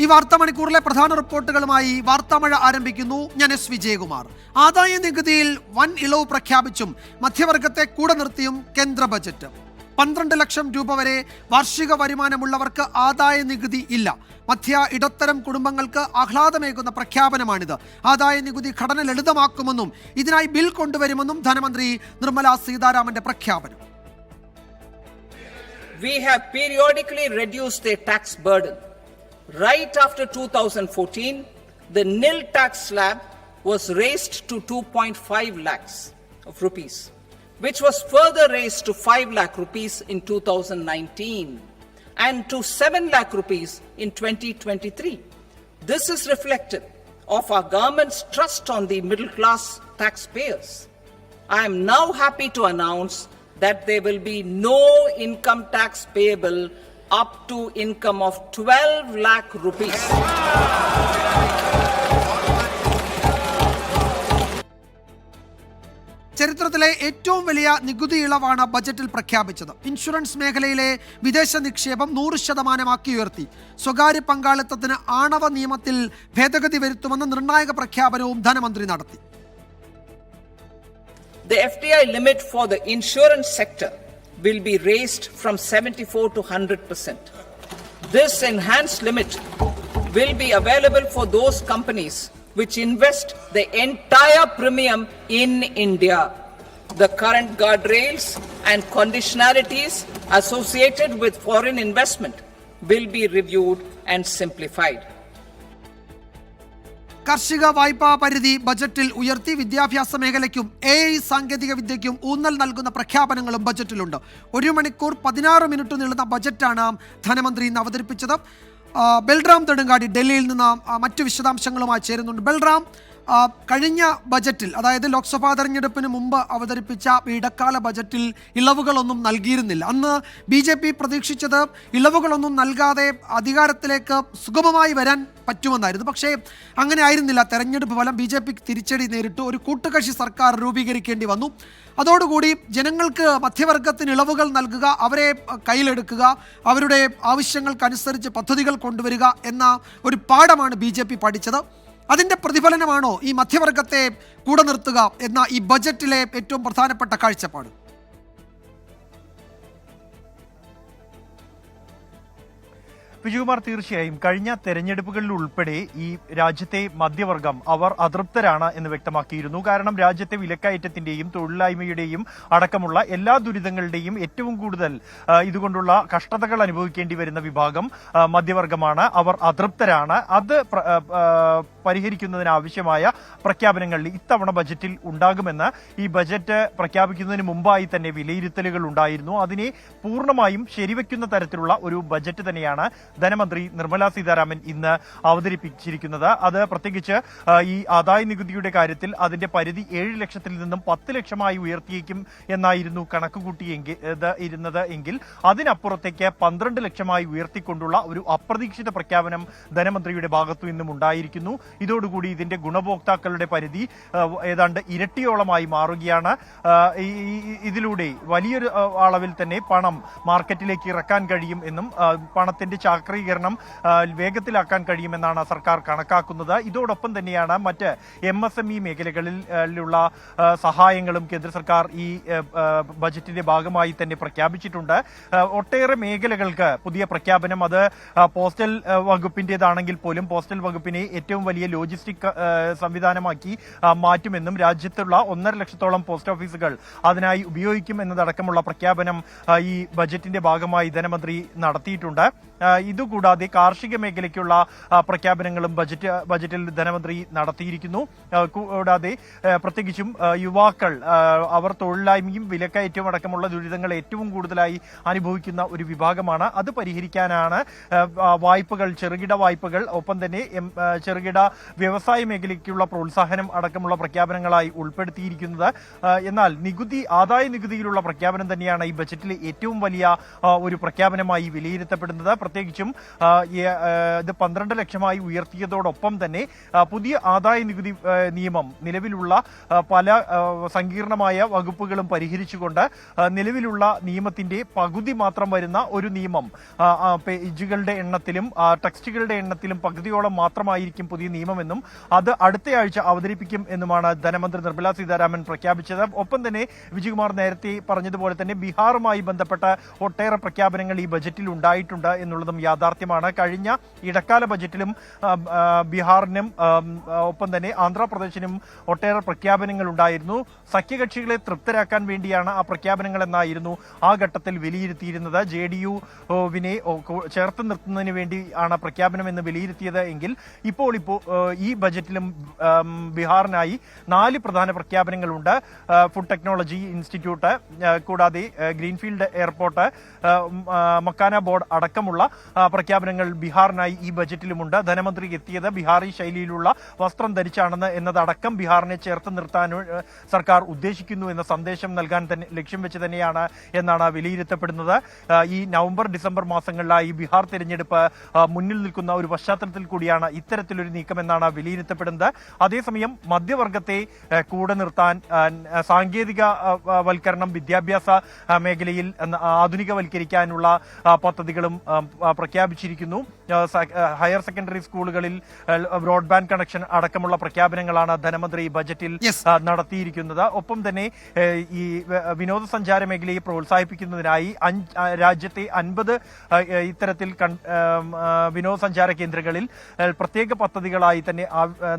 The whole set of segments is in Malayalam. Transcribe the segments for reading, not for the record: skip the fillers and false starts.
ഈ വാർത്താ മണിക്കൂറിലെ പ്രധാന റിപ്പോർട്ടുകളുമായി വാർത്താമഴ ആരംഭിക്കുന്നു. ഞാൻ എസ് വിജയകുമാർ. ആദായ നികുതിയിൽ വൻ ഇളവ് പ്രഖ്യാപിച്ചും മധ്യവർഗത്തെ കൂടെ നിർത്തിയും കേന്ദ്ര ബജറ്റ്. 12 ലക്ഷം രൂപ വരെ വാർഷിക വരുമാനമുള്ളവർക്ക് ആദായ നികുതി ഇല്ല. മധ്യ ഇടത്തരം കുടുംബങ്ങൾക്ക് ആഹ്ലാദമേകുന്ന പ്രഖ്യാപനമാണിത്. ആദായ നികുതി ഘടന ലളിതമാക്കുമെന്നും ഇതിനായി ബിൽ കൊണ്ടുവരുമെന്നും ധനമന്ത്രി നിർമ്മല സീതാരാമന്റെ പ്രഖ്യാപനം. We have periodically reduced their tax burden. Right after 2014, the nil tax slab was raised to 2.5 lakhs of rupees, which was further raised to 5 lakh rupees in 2019 and to 7 lakh rupees in 2023. This is reflective of our government's trust on the middle class taxpayers. I am now happy to announce that there will be no income tax payable up to income of 12 lakh rupees. ചരിത്രത്തിലെ ഏറ്റവും വലിയ നികുതി ഇളവാണ് ബജറ്റിൽ പ്രഖ്യാപിച്ചത്. ഇൻഷുറൻസ് മേഖലയിലെ വിദേശ നിക്ഷേപം 100% ഉയർത്തി. സ്വകാര്യ പങ്കാളിത്തത്തിന് ആണവ നിയമത്തിൽ ഭേദഗതി വരുത്തുമെന്ന നിർണായക പ്രഖ്യാപനവും ധനമന്ത്രി നടത്തി. The FDI limit for the insurance sector will be raised from 74 to 100%. This enhanced limit will be available for those companies which invest the entire premium in India. The current guardrails and conditionalities associated with foreign investment will be reviewed and simplified. കാർഷിക വായ്പാ പരിധി ബജറ്റിൽ ഉയർത്തി. വിദ്യാഭ്യാസ മേഖലയ്ക്കും AI സാങ്കേതിക വിദ്യയ്ക്കും ഊന്നൽ നൽകുന്ന പ്രഖ്യാപനങ്ങളും ബജറ്റിലുണ്ട്. 1 മണിക്കൂർ 16 മിനിറ്റ് നീളുന്ന ബജറ്റാണ് ധനമന്ത്രി ഇന്ന് അവതരിപ്പിച്ചത്. ബൽറാം നെടുങ്ങാടി ഡൽഹിയിൽ നിന്ന് മറ്റു വിശദാംശങ്ങളുമായി ചേരുന്നുണ്ട്. ബൽറാം, കഴിഞ്ഞ ബജറ്റിൽ, അതായത് ലോക്സഭാ തെരഞ്ഞെടുപ്പിന് മുമ്പ് അവതരിപ്പിച്ച ഇടക്കാല ബജറ്റിൽ ഇളവുകളൊന്നും നൽകിയിരുന്നില്ല. അന്ന് BJP പ്രതീക്ഷിച്ചത് ഇളവുകളൊന്നും നൽകാതെ അധികാരത്തിലേക്ക് സുഗമമായി വരാൻ പറ്റുമെന്നായിരുന്നു. പക്ഷേ അങ്ങനെ ആയിരുന്നില്ല. തെരഞ്ഞെടുപ്പ് ഫലം BJPക്ക് തിരിച്ചടി നേരിട്ടു. ഒരു കൂട്ടുകക്ഷി സർക്കാർ രൂപീകരിക്കേണ്ടി വന്നു. അതോടുകൂടി ജനങ്ങൾക്ക്, മധ്യവർഗത്തിന് ഇളവുകൾ നൽകുക, അവരെ കയ്യിലെടുക്കുക, അവരുടെ ആവശ്യങ്ങൾക്കനുസരിച്ച് പദ്ധതികൾ കൊണ്ടുവരിക എന്ന ഒരു പാഠമാണ് BJP പഠിച്ചത്. അതിൻ്റെ പ്രതിഫലനമാണോ ഈ മധ്യവർഗത്തെ കൂടെ നിർത്തുക എന്ന ഈ ബജറ്റിലെ ഏറ്റവും പ്രധാനപ്പെട്ട കാഴ്ചപ്പാട്? വിജയകുമാർ, തീർച്ചയായും കഴിഞ്ഞ തെരഞ്ഞെടുപ്പുകളിൽ ഉൾപ്പെടെ ഈ രാജ്യത്തെ മധ്യവർഗം അവർ അതൃപ്തരാണ് എന്ന് വ്യക്തമാക്കിയിരുന്നു. കാരണം രാജ്യത്തെ വിലക്കയറ്റത്തിന്റെയും തൊഴിലില്ലായ്മയുടെയും അടക്കമുള്ള എല്ലാ ദുരിതങ്ങളുടെയും ഏറ്റവും കൂടുതൽ ഇതുകൊണ്ടുള്ള കഷ്ടതകൾ അനുഭവിക്കേണ്ടി വരുന്ന വിഭാഗം മധ്യവർഗമാണ്. അവർ അതൃപ്തരാണ്. അത് പരിഹരിക്കുന്നതിനാവശ്യമായ പ്രഖ്യാപനങ്ങൾ ഇത്തവണ ബജറ്റിൽ ഉണ്ടാകുമെന്ന് ഈ ബജറ്റ് പ്രഖ്യാപിക്കുന്നതിന് മുമ്പായി തന്നെ വിലയിരുത്തലുകൾ ഉണ്ടായിരുന്നു. അതിനെ പൂർണ്ണമായും ശരിവെക്കുന്ന തരത്തിലുള്ള ഒരു ബജറ്റ് തന്നെയാണ് ധനമന്ത്രി നിർമ്മല സീതാരാമൻ ഇന്ന് അവതരിപ്പിച്ചിരിക്കുന്നത്. അത് പ്രത്യേകിച്ച് ഈ ആദായ നികുതിയുടെ കാര്യത്തിൽ അതിന്റെ പരിധി 7 ലക്ഷത്തിൽ നിന്നും 10 ലക്ഷമായി ഉയർത്തിയേക്കും എന്നായിരുന്നു ഇരുന്നത് എങ്കിൽ അതിനപ്പുറത്തേക്ക് 12 ലക്ഷമായി ഉയർത്തിക്കൊണ്ടുള്ള ഒരു അപ്രതീക്ഷിത പ്രഖ്യാപനം ധനമന്ത്രിയുടെ ഭാഗത്തു നിന്നും ഉണ്ടായിരിക്കുന്നു. ഇതോടുകൂടി ഇതിന്റെ ഗുണഭോക്താക്കളുടെ പരിധി ഏതാണ്ട് ഇരട്ടിയോളമായി മാറുകയാണ്. ഇതിലൂടെ വലിയൊരു അളവിൽ തന്നെ പണം മാർക്കറ്റിലേക്ക് ഇറക്കാൻ കഴിയും എന്നും പണത്തിന്റെ ചാക്രീകരണം വേഗത്തിലാക്കാൻ കഴിയുമെന്നാണ് സർക്കാർ കണക്കാക്കുന്നത്. ഇതോടൊപ്പം തന്നെയാണ് മറ്റ് MSME മേഖലകളിലുള്ള സഹായങ്ങളും കേന്ദ്ര സർക്കാർ ഈ ബജറ്റിന്റെ ഭാഗമായി തന്നെ പ്രഖ്യാപിച്ചിട്ടുണ്ട്. ഒട്ടേറെ മേഖലകൾക്ക് പുതിയ പ്രഖ്യാപനം. അത് പോസ്റ്റൽ വകുപ്പിന്റേതാണെങ്കിൽ പോലും പോസ്റ്റൽ വകുപ്പിനെ ഏറ്റവും വലിയ ലോജിസ്റ്റിക് സംവിധാനമാക്കി മാറ്റുമെന്നും രാജ്യത്തുള്ള 1.5 ലക്ഷത്തോളം പോസ്റ്റ് ഓഫീസുകൾ അതിനായി ഉപയോഗിക്കും എന്നതടക്കമുള്ള പ്രഖ്യാപനം ഈ ബജറ്റിന്റെ ഭാഗമായി ധനമന്ത്രി നടത്തിയിട്ടുണ്ട്. ഇതുകൂടാതെ കാർഷിക മേഖലയ്ക്കുള്ള പ്രഖ്യാപനങ്ങളും ബജറ്റിൽ ധനമന്ത്രി നടത്തിയിരിക്കുന്നു. കൂടാതെ പ്രത്യേകിച്ചും യുവാക്കൾ, അവർ തൊഴിലില്ലായ്മയും വിലക്കയറ്റവും അടക്കമുള്ള ദുരിതങ്ങൾ ഏറ്റവും കൂടുതലായി അനുഭവിക്കുന്ന ഒരു വിഭാഗമാണ്. അത് പരിഹരിക്കാനാണ് വായ്പകൾ, ചെറുകിട വായ്പകൾ, ഒപ്പം തന്നെ ചെറുകിട വ്യവസായ മേഖലയ്ക്കുള്ള പ്രോത്സാഹനം അടക്കമുള്ള പ്രഖ്യാപനങ്ങളായി ഉൾപ്പെടുത്തിയിരിക്കുന്നത്. എന്നാൽ ആദായ നികുതിയിലുള്ള പ്രഖ്യാപനം തന്നെയാണ് ഈ ബജറ്റിലെ ഏറ്റവും വലിയ ഒരു പ്രഖ്യാപനമായി വിലയിരുത്തപ്പെടുന്നത്. പ്രത്യേകിച്ചും പ്രത്യേകിച്ചും ഇത് 12 ലക്ഷമായി ഉയർത്തിയതോടൊപ്പം തന്നെ പുതിയ ആദായ നികുതി നിയമം നിലവിലുള്ള പല സങ്കീർണമായ വകുപ്പുകളും പരിഹരിച്ചുകൊണ്ട് നിലവിലുള്ള നിയമത്തിന്റെ പകുതി മാത്രം വരുന്ന ഒരു നിയമം, പേജുകളുടെ എണ്ണത്തിലും ടെക്സ്റ്റുകളുടെ എണ്ണത്തിലും പകുതിയോളം മാത്രമായിരിക്കും പുതിയ നിയമമെന്നും അത് അടുത്തയാഴ്ച അവതരിപ്പിക്കും എന്നുമാണ് ധനമന്ത്രി നിർമ്മലാ സീതാരാമൻ പ്രഖ്യാപിച്ചത്. ഒപ്പം തന്നെ വിജയകുമാർ നേരത്തെ പറഞ്ഞതുപോലെ തന്നെ ബീഹാറുമായി ബന്ധപ്പെട്ട ഒട്ടേറെ പ്രഖ്യാപനങ്ങൾ ഈ ബജറ്റിൽ ഉണ്ടായിട്ടുണ്ട് എന്നുള്ളതും യാഥാർത്ഥ്യമാണ്. കഴിഞ്ഞ ഇടക്കാല ബജറ്റിലും ബീഹാറിനും ഒപ്പം തന്നെ ആന്ധ്രാപ്രദേശിനും ഒട്ടേറെ പ്രഖ്യാപനങ്ങൾ ഉണ്ടായിരുന്നു. സഖ്യകക്ഷികളെ തൃപ്തരാക്കാൻ വേണ്ടിയാണ് ആ പ്രഖ്യാപനങ്ങൾ എന്നായിരുന്നു ആ ഘട്ടത്തിൽ വിലയിരുത്തിയിരുന്നത്. JDU-വിനെ ചേർത്ത് നിർത്തുന്നതിന് വേണ്ടി ആണ് പ്രഖ്യാപനം എന്ന് വിലയിരുത്തിയത് എങ്കിൽ ഇപ്പോൾ ഈ ബജറ്റിലും ബീഹാറിനായി 4 പ്രധാന പ്രഖ്യാപനങ്ങളുണ്ട്. ഫുഡ് ടെക്നോളജി ഇൻസ്റ്റിറ്റ്യൂട്ട്, കൂടാതെ ഗ്രീൻഫീൽഡ് എയർപോർട്ട്, മക്കാന ബോർഡ് അടക്കമുള്ള പ്രഖ്യാപനങ്ങൾ ബീഹാറിനായി ഈ ബജറ്റിലുമുണ്ട്. ധനമന്ത്രി എത്തിയത് ബീഹാറി ശൈലിയിലുള്ള വസ്ത്രം ധരിച്ചാണെന്ന് എന്നതടക്കം ബീഹാറിനെ ചേർത്ത് നിർത്താൻ സർക്കാർ ഉദ്ദേശിക്കുന്നു എന്ന സന്ദേശം നൽകാൻ തന്നെ ലക്ഷ്യം വെച്ച് തന്നെയാണ് എന്നാണ് വിലയിരുത്തപ്പെടുന്നത്. ഈ നവംബർ ഡിസംബർ മാസങ്ങളിലായി ബീഹാർ തെരഞ്ഞെടുപ്പ് മുന്നിൽ നിൽക്കുന്ന ഒരു പശ്ചാത്തലത്തിൽ കൂടിയാണ് ഇത്തരത്തിലൊരു നീക്കമെന്നാണ് വിലയിരുത്തപ്പെടുന്നത്. അതേസമയം മധ്യവർഗത്തെ കൂടെ നിർത്താൻ സാങ്കേതിക വൽക്കരണം, വിദ്യാഭ്യാസ മേഖലയിൽ ആധുനികവൽക്കരിക്കാനുള്ള പദ്ധതികളും പ്രഖ്യാപിച്ചിരിക്കുന്നു. ഹയർ സെക്കൻഡറി സ്കൂളുകളിൽ ബ്രോഡ്ബാൻഡ് കണക്ഷൻ അടക്കമുള്ള പ്രഖ്യാപനങ്ങളാണ് ധനമന്ത്രി ബജറ്റിൽ നടത്തിയിരിക്കുന്നത്. ഒപ്പം തന്നെ ഈ വിനോദസഞ്ചാര മേഖലയെ പ്രോത്സാഹിപ്പിക്കുന്നതിനായി രാജ്യത്തെ 50 ഇത്തരത്തിൽ വിനോദസഞ്ചാര കേന്ദ്രങ്ങളിൽ പ്രത്യേക പദ്ധതികളായി തന്നെ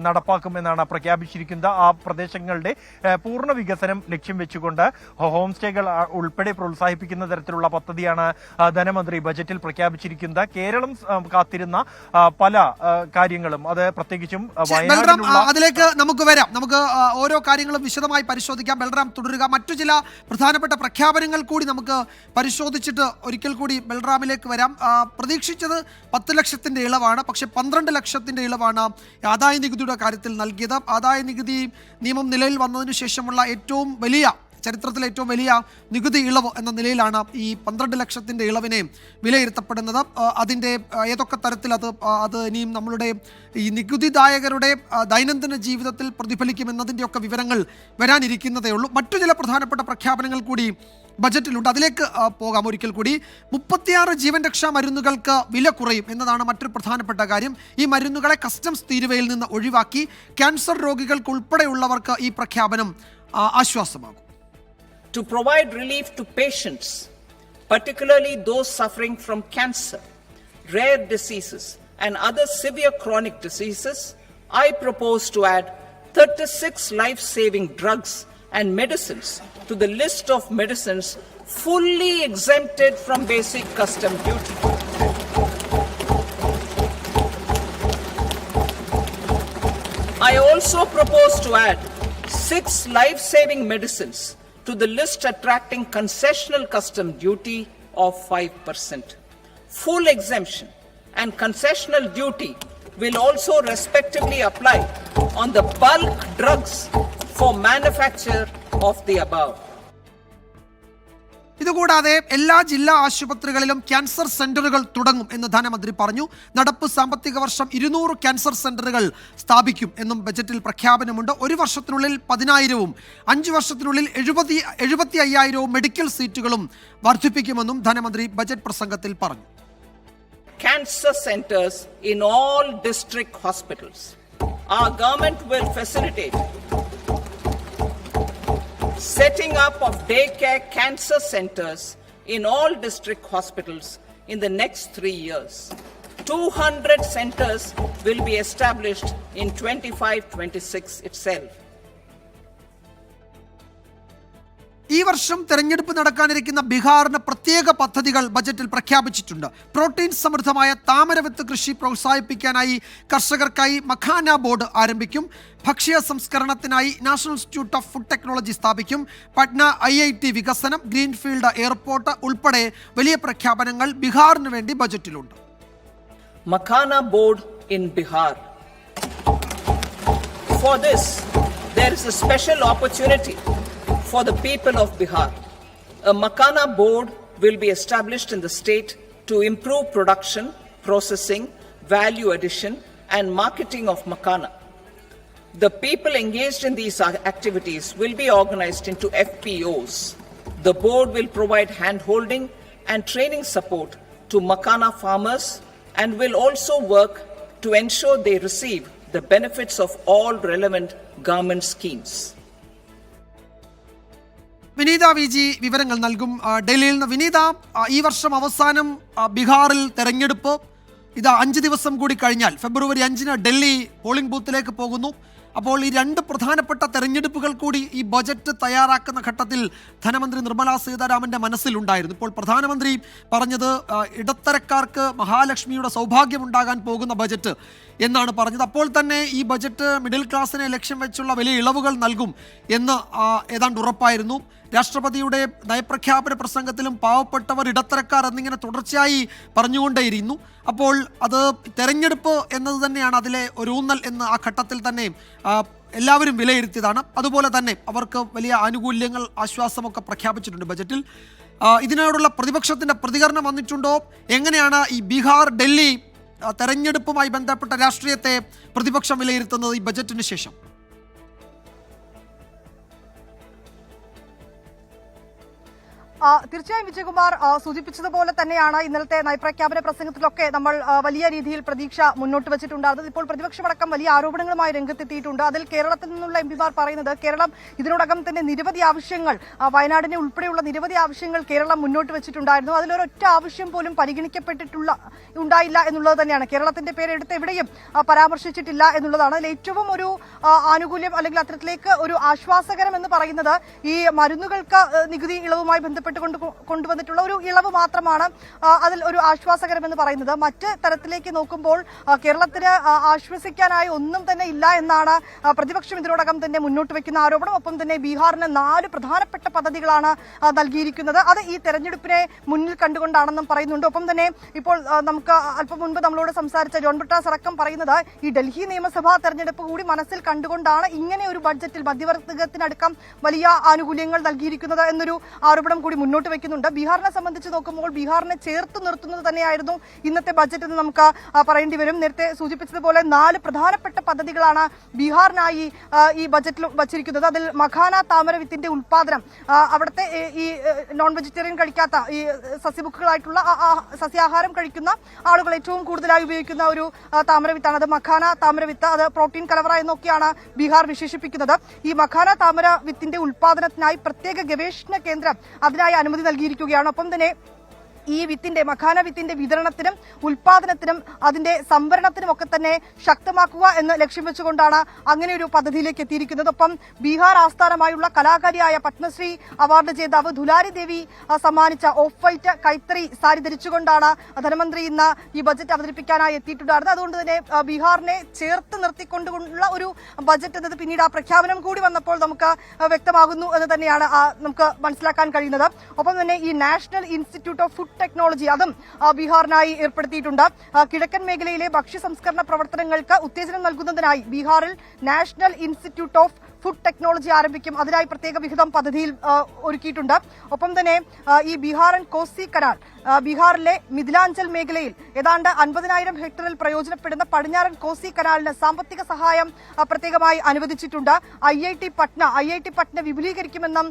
നടപ്പാക്കുമെന്നാണ് പ്രഖ്യാപിച്ചിരിക്കുന്നത്. ആ പ്രദേശങ്ങളുടെ പൂർണ്ണ വികസനം ലക്ഷ്യം വെച്ചുകൊണ്ട് ഹോം സ്റ്റേകൾ ഉൾപ്പെടെ പ്രോത്സാഹിപ്പിക്കുന്ന തരത്തിലുള്ള പദ്ധതിയാണ് ധനമന്ത്രി ബജറ്റിൽ പ്രഖ്യാപിച്ചിരിക്കുന്നത്. കേരളം കാത്തിരുന്ന പല കാര്യങ്ങളും, അത് പ്രത്യേകിച്ചും അതിലേക്ക് നമുക്ക് വരാം. നമുക്ക് ഓരോ കാര്യങ്ങളും വിശദമായി പരിശോധിക്കാം. ബൽറാം തുടരുക. മറ്റു ചില പ്രധാനപ്പെട്ട പ്രഖ്യാപനങ്ങൾ കൂടി നമുക്ക് പരിശോധിച്ചിട്ട് ഒരിക്കൽ കൂടി ബൽറാമിലേക്ക് വരാം. പ്രതീക്ഷിച്ചത് 10 ലക്ഷത്തിന്റെ ഇളവാണ്, പക്ഷേ 12 ലക്ഷത്തിന്റെ ഇളവാണ് ആദായ നികുതിയുടെ കാര്യത്തിൽ നൽകിയത്. ആദായ നികുതി നിയമം നിലയിൽ വന്നതിന് ശേഷമുള്ള ചരിത്രത്തിലെ ഏറ്റവും വലിയ നികുതി ഇളവ് എന്ന നിലയിലാണ് ഈ 12 ലക്ഷത്തിന്റെ ഇളവിനെ വിലയിരുത്തപ്പെടുന്നത്. അതിൻ്റെ ഏതൊക്കെ തരത്തിൽ അത് ഇനിയും നമ്മളുടെ ഈ നികുതിദായകരുടെ ദൈനംദിന ജീവിതത്തിൽ പ്രതിഫലിക്കുമെന്നതിൻ്റെയൊക്കെ വിവരങ്ങൾ വരാനിരിക്കുന്നതേ ഉള്ളൂ. മറ്റു ചില പ്രധാനപ്പെട്ട പ്രഖ്യാപനങ്ങൾ കൂടി ബജറ്റിലുണ്ട്. അതിലേക്ക് പോകാം ഒരിക്കൽ കൂടി. 36 ജീവൻ രക്ഷാ മരുന്നുകൾക്ക് വില കുറയും എന്നതാണ് മറ്റൊരു പ്രധാനപ്പെട്ട കാര്യം. ഈ മരുന്നുകളെ കസ്റ്റംസ് തീരുവയിൽ നിന്ന് ഒഴിവാക്കി. ക്യാൻസർ രോഗികൾക്ക് ഉൾപ്പെടെയുള്ളവർക്ക് ഈ പ്രഖ്യാപനം ആശ്വാസമാകും. To provide relief to patients, particularly those suffering from cancer, rare diseases, and other severe chronic diseases, I propose to add 36 life-saving drugs and medicines to the list of medicines fully exempted from basic custom duty. I also propose to add 6 life-saving medicines to the list attracting concessional custom duty of 5%. Full exemption and concessional duty will also respectively apply on the bulk drugs for manufacture of the above. ഇതുകൂടാതെ എല്ലാ ജില്ലാ ആശുപത്രികളിലും ക്യാൻസർ സെന്ററുകൾ തുടങ്ങും എന്ന് ധനമന്ത്രി പറഞ്ഞു. നടപ്പ് സാമ്പത്തിക വർഷം 200 ക്യാൻസർ സെന്ററുകൾ സ്ഥാപിക്കും എന്നും ബജറ്റിൽ പ്രഖ്യാപനമുണ്ട്. 1 വർഷത്തിനുള്ളിൽ 10,000-ഉം 5 വർഷത്തിനുള്ളിൽ 75,000-ഉം മെഡിക്കൽ സീറ്റുകളും വർദ്ധിപ്പിക്കുമെന്നും ധനമന്ത്രി ബജറ്റ് പ്രസംഗത്തിൽ പറഞ്ഞു. Cancer centers in all district hospitals. Our government will facilitate setting up of daycare cancer centers in all district hospitals in the next 3 years. 200 centers will be established in 25-26 itself. ഈ വർഷം തെരഞ്ഞെടുപ്പ് നടക്കാനിരിക്കുന്ന ബീഹാറിന് പ്രത്യേക പദ്ധതികൾ ബജറ്റിൽ പ്രഖ്യാപിച്ചിട്ടുണ്ട്. പ്രോട്ടീൻ സമൃദ്ധമായ താമരവിത്ത് കൃഷി പ്രോത്സാഹിപ്പിക്കാനായി കർഷകർക്കായി മഖാന ബോർഡ് ആരംഭിക്കും. ഭക്ഷ്യ സംസ്കരണത്തിനായി national institute of food technology സ്ഥാപിക്കും. പട്ന IIT വികസനം, ഗ്രീൻഫീൽഡ് എയർപോർട്ട് ഉൾപ്പെടെ വലിയ പ്രഖ്യാപനങ്ങൾ ബീഹാറിന് വേണ്ടി ബജറ്റിലുണ്ട്. Makhana board in Bihar. For this, there is a special opportunity for the people of Bihar. A Makhana board will be established in the state to improve production, processing, value addition, and marketing of Makana. The people engaged in these activities will be organized into FPOs. The board will provide hand-holding and training support to Makana farmers and will also work to ensure they receive the benefits of all relevant government schemes. Vineetha V G വിവരങ്ങൾ നൽകും ഡൽഹിയിൽ നിന്ന്. വിനീത, ഈ വർഷം അവസാനം ബീഹാറിൽ തെരഞ്ഞെടുപ്പ് ഇത് 5 ദിവസം കൂടി കഴിഞ്ഞാൽ ഫെബ്രുവരി 5-ന് ഡൽഹി പോളിംഗ് ബൂത്തിലേക്ക് പോകുന്നു. അപ്പോൾ ഈ 2 പ്രധാനപ്പെട്ട തെരഞ്ഞെടുപ്പുകൾ കൂടി ഈ ബജറ്റ് തയ്യാറാക്കുന്ന ഘട്ടത്തിൽ ധനമന്ത്രി നിർമ്മലാ സീതാരാമന്റെ മനസ്സിലുണ്ടായിരുന്നു. ഇപ്പോൾ പ്രധാനമന്ത്രി പറഞ്ഞത് ഇടത്തരക്കാർക്ക് മഹാലക്ഷ്മിയുടെ സൗഭാഗ്യമുണ്ടാകാൻ പോകുന്ന ബജറ്റ് എന്നാണ് പറഞ്ഞത്. അപ്പോൾ തന്നെ ഈ ബജറ്റ് മിഡിൽ ക്ലാസ്സിനെ ലക്ഷ്യം വെച്ചുള്ള വലിയ ഇളവുകൾ നൽകും എന്ന് ഏതാണ്ട് ഉറപ്പായിരുന്നു. രാഷ്ട്രപതിയുടെ നയപ്രഖ്യാപന പ്രസംഗത്തിലും പാവപ്പെട്ടവർ, ഇടത്തരക്കാർ എന്നിങ്ങനെ തുടർച്ചയായി പറഞ്ഞുകൊണ്ടേയിരുന്നു. അപ്പോൾ അത് തെരഞ്ഞെടുപ്പ് എന്നത് തന്നെയാണ് അതിലെ ഒരു ഊന്നൽ എന്ന് ആ ഘട്ടത്തിൽ തന്നെ എല്ലാവരും വിലയിരുത്തിയതാണ്. അതുപോലെ തന്നെ അവർക്ക് വലിയ ആനുകൂല്യങ്ങൾ, ആശ്വാസമൊക്കെ പ്രഖ്യാപിച്ചിട്ടുണ്ട് ബജറ്റിൽ. ഇതിനോടുള്ള പ്രതിപക്ഷത്തിന്റെ പ്രതികരണം വന്നിട്ടുണ്ടോ? എങ്ങനെയാണ് ഈ ബീഹാർ ഡൽഹി തെരഞ്ഞെടുപ്പുമായി ബന്ധപ്പെട്ട രാഷ്ട്രീയത്തെ പ്രതിപക്ഷം വിലയിരുത്തുന്നത് ഈ ബജറ്റിന് ശേഷം? തീർച്ചയായും വിജയകുമാർ സൂചിപ്പിച്ചതുപോലെ തന്നെയാണ് ഇന്നലത്തെ നയപ്രഖ്യാപന പ്രസംഗത്തിലൊക്കെ നമ്മൾ വലിയ രീതിയിൽ പ്രതീക്ഷ മുന്നോട്ട് വെച്ചിട്ടുണ്ടായിരുന്നത്. ഇപ്പോൾ പ്രതിപക്ഷമടക്കം വലിയ ആരോപണങ്ങളുമായി രംഗത്തെത്തിയിട്ടുണ്ട്. അതിൽ കേരളത്തിൽ നിന്നുള്ള എംപിമാർ പറയുന്നത് കേരളം ഇതിനോടകം തന്നെ നിരവധി ആവശ്യങ്ങൾ, വയനാടിനെ ഉൾപ്പെടെയുള്ള നിരവധി ആവശ്യങ്ങൾ കേരളം മുന്നോട്ട് വെച്ചിട്ടുണ്ടായിരുന്നു. അതിലൊരൊറ്റ ആവശ്യം പോലും ഉണ്ടായില്ല എന്നുള്ളത് തന്നെയാണ്. കേരളത്തിന്റെ പേരെടുത്ത് എവിടെയും പരാമർശിച്ചിട്ടില്ല എന്നുള്ളതാണ്. അതിൽ ഏറ്റവും ഒരു ആനുകൂല്യം അല്ലെങ്കിൽ അത്തരത്തിലേക്ക് ഒരു ആശ്വാസകരം എന്ന് പറയുന്നത് ഈ മരുന്നുകൾക്ക് നികുതി ഇളവുമായി ബന്ധപ്പെട്ട് കൊണ്ടുവന്നിട്ടുള്ള ഒരു ഇളവ് മാത്രമാണ് അതിൽ ഒരു ആശ്വാസകരം എന്ന് പറയുന്നത്. മറ്റ് തരത്തിലേക്ക് നോക്കുമ്പോൾ കേരളത്തിന് ആശ്വസിക്കാനായി ഒന്നും തന്നെ ഇല്ല എന്നാണ് പ്രതിപക്ഷം ഇതിനോടകം തന്നെ മുന്നോട്ട് വെക്കുന്ന ആരോപണം. ഒപ്പം തന്നെ ബീഹാറിന് 4 പ്രധാനപ്പെട്ട പദ്ധതികളാണ് നൽകിയിരിക്കുന്നത്. അത് ഈ തെരഞ്ഞെടുപ്പിനെ മുന്നിൽ കണ്ടുകൊണ്ടാണെന്നും പറയുന്നുണ്ട്. ഒപ്പം തന്നെ ഇപ്പോൾ നമുക്ക് അല്പം മുൻപ് നമ്മളോട് സംസാരിച്ച ജോൺ ബ്രിട്ടാസ് അടക്കം പറയുന്നത് ഈ ഡൽഹി നിയമസഭാ തെരഞ്ഞെടുപ്പ് കൂടി മനസ്സിൽ കണ്ടുകൊണ്ടാണ് ഇങ്ങനെ ഒരു ബഡ്ജറ്റിൽ മധ്യവർഗത്തിനടക്കം വലിയ ആനുകൂല്യങ്ങൾ നൽകിയിരിക്കുന്നത് എന്നൊരു ആരോപണം കൂടി മുന്നോട്ട് വെക്കുന്നുണ്ട്. ബീഹാറിനെ സംബന്ധിച്ച് നോക്കുമ്പോൾ ബീഹാറിനെ ചേർത്ത് നിർത്തുന്നത് തന്നെയായിരുന്നു ഇന്നത്തെ ബജറ്റ് എന്ന് നമുക്ക് പറയേണ്ടി വരും. നേരത്തെ സൂചിപ്പിച്ചതുപോലെ 4 പ്രധാനപ്പെട്ട പദ്ധതികളാണ് ബീഹാറിനായി ഈ ബജറ്റിൽ വച്ചിരിക്കുന്നത്. അതിൽ മഖാന താമരവിത്തിന്റെ ഉൽപാദനം, അവിടുത്തെ ഈ നോൺ വെജിറ്റേറിയൻ കഴിക്കാത്ത ഈ സസ്യബുക്കുകളായിട്ടുള്ള സസ്യാഹാരം കഴിക്കുന്ന ആളുകൾ ഏറ്റവും കൂടുതലായി ഉപയോഗിക്കുന്ന ഒരു താമരവിത്താണ് അത് മഖാന താമരവിത്ത്. അത് പ്രോട്ടീൻ കലവറ എന്നൊക്കെയാണ് ബീഹാർ വിശേഷിപ്പിക്കുന്നത്. ഈ മഖാന താമരവിത്തിന്റെ ഉൽപാദനത്തിനായി പ്രത്യേക ഗവേഷണ കേന്ദ്രം അതിനായി അനുമതി നൽകിയിരിക്കുകയാണ്. ഒപ്പം തന്നെ ഈ മഖാന വിത്തിന്റെ വിതരണത്തിനും ഉൽപാദനത്തിനും അതിന്റെ സംഭരണത്തിനും ഒക്കെ തന്നെ ശക്തമാക്കുക എന്ന് ലക്ഷ്യം വെച്ചുകൊണ്ടാണ് അങ്ങനെ ഒരു പദ്ധതിയിലേക്ക് എത്തിയിരിക്കുന്നത്. ഒപ്പം ബീഹാർ ആസ്ഥാനമായുള്ള കലാകാരിയായ പത്മശ്രീ അവാർഡ് ജേതാവ് ദുലാരി ദേവി സമ്മാനിച്ച ഓഫ് വൈറ്റ് കൈത്തറി സാരി ധരിച്ചുകൊണ്ടാണ് ധനമന്ത്രി ഇന്ന് ഈ ബജറ്റ് അവതരിപ്പിക്കാനായി എത്തിയിട്ടുണ്ടായിരുന്നത്. അതുകൊണ്ട് തന്നെ ബീഹാറിനെ ചേർത്ത് നിർത്തിക്കൊണ്ടുള്ള ഒരു ബജറ്റ് എന്നത് പിന്നീട് ആ പ്രഖ്യാപനം കൂടി വന്നപ്പോൾ നമുക്ക് വ്യക്തമാകുന്നു എന്ന് തന്നെയാണ് നമുക്ക് മനസ്സിലാക്കാൻ കഴിയുന്നത്. ഒപ്പം തന്നെ ഈ national institute of food technology അതും ബീഹാറിനായി ഏർപ്പെടുത്തിയിട്ടുണ്ട്. കിഴക്കൻ മേഖലയിലെ ഭക്ഷ്യ സംസ്കരണ പ്രവർത്തനങ്ങൾക്ക് ഉത്തേജനം നൽകുന്നതിനായി ബീഹാറിൽ national institute of food technology ആരംഭിക്കും. അതിനായി പ്രത്യേക വിഹിതം പദ്ധതിയിൽ ഒരുക്കിയിട്ടുണ്ട്. ഒപ്പം തന്നെ ഈ ബീഹാർ ആൻഡ് കോസി കനാൽ ബീഹാറിലെ മിഥിലാഞ്ചൽ മേഖലയിൽ ഏതാണ്ട് 50,000 ഹെക്ടറിൽ പ്രയോജനപ്പെടുന്ന പടിഞ്ഞാറൻ കോസി കനാലിന് സാമ്പത്തിക സഹായം പ്രത്യേകമായി അനുവദിച്ചിട്ടുണ്ട്. IIT പട്ന വിപുലീകരിക്കുമെന്നും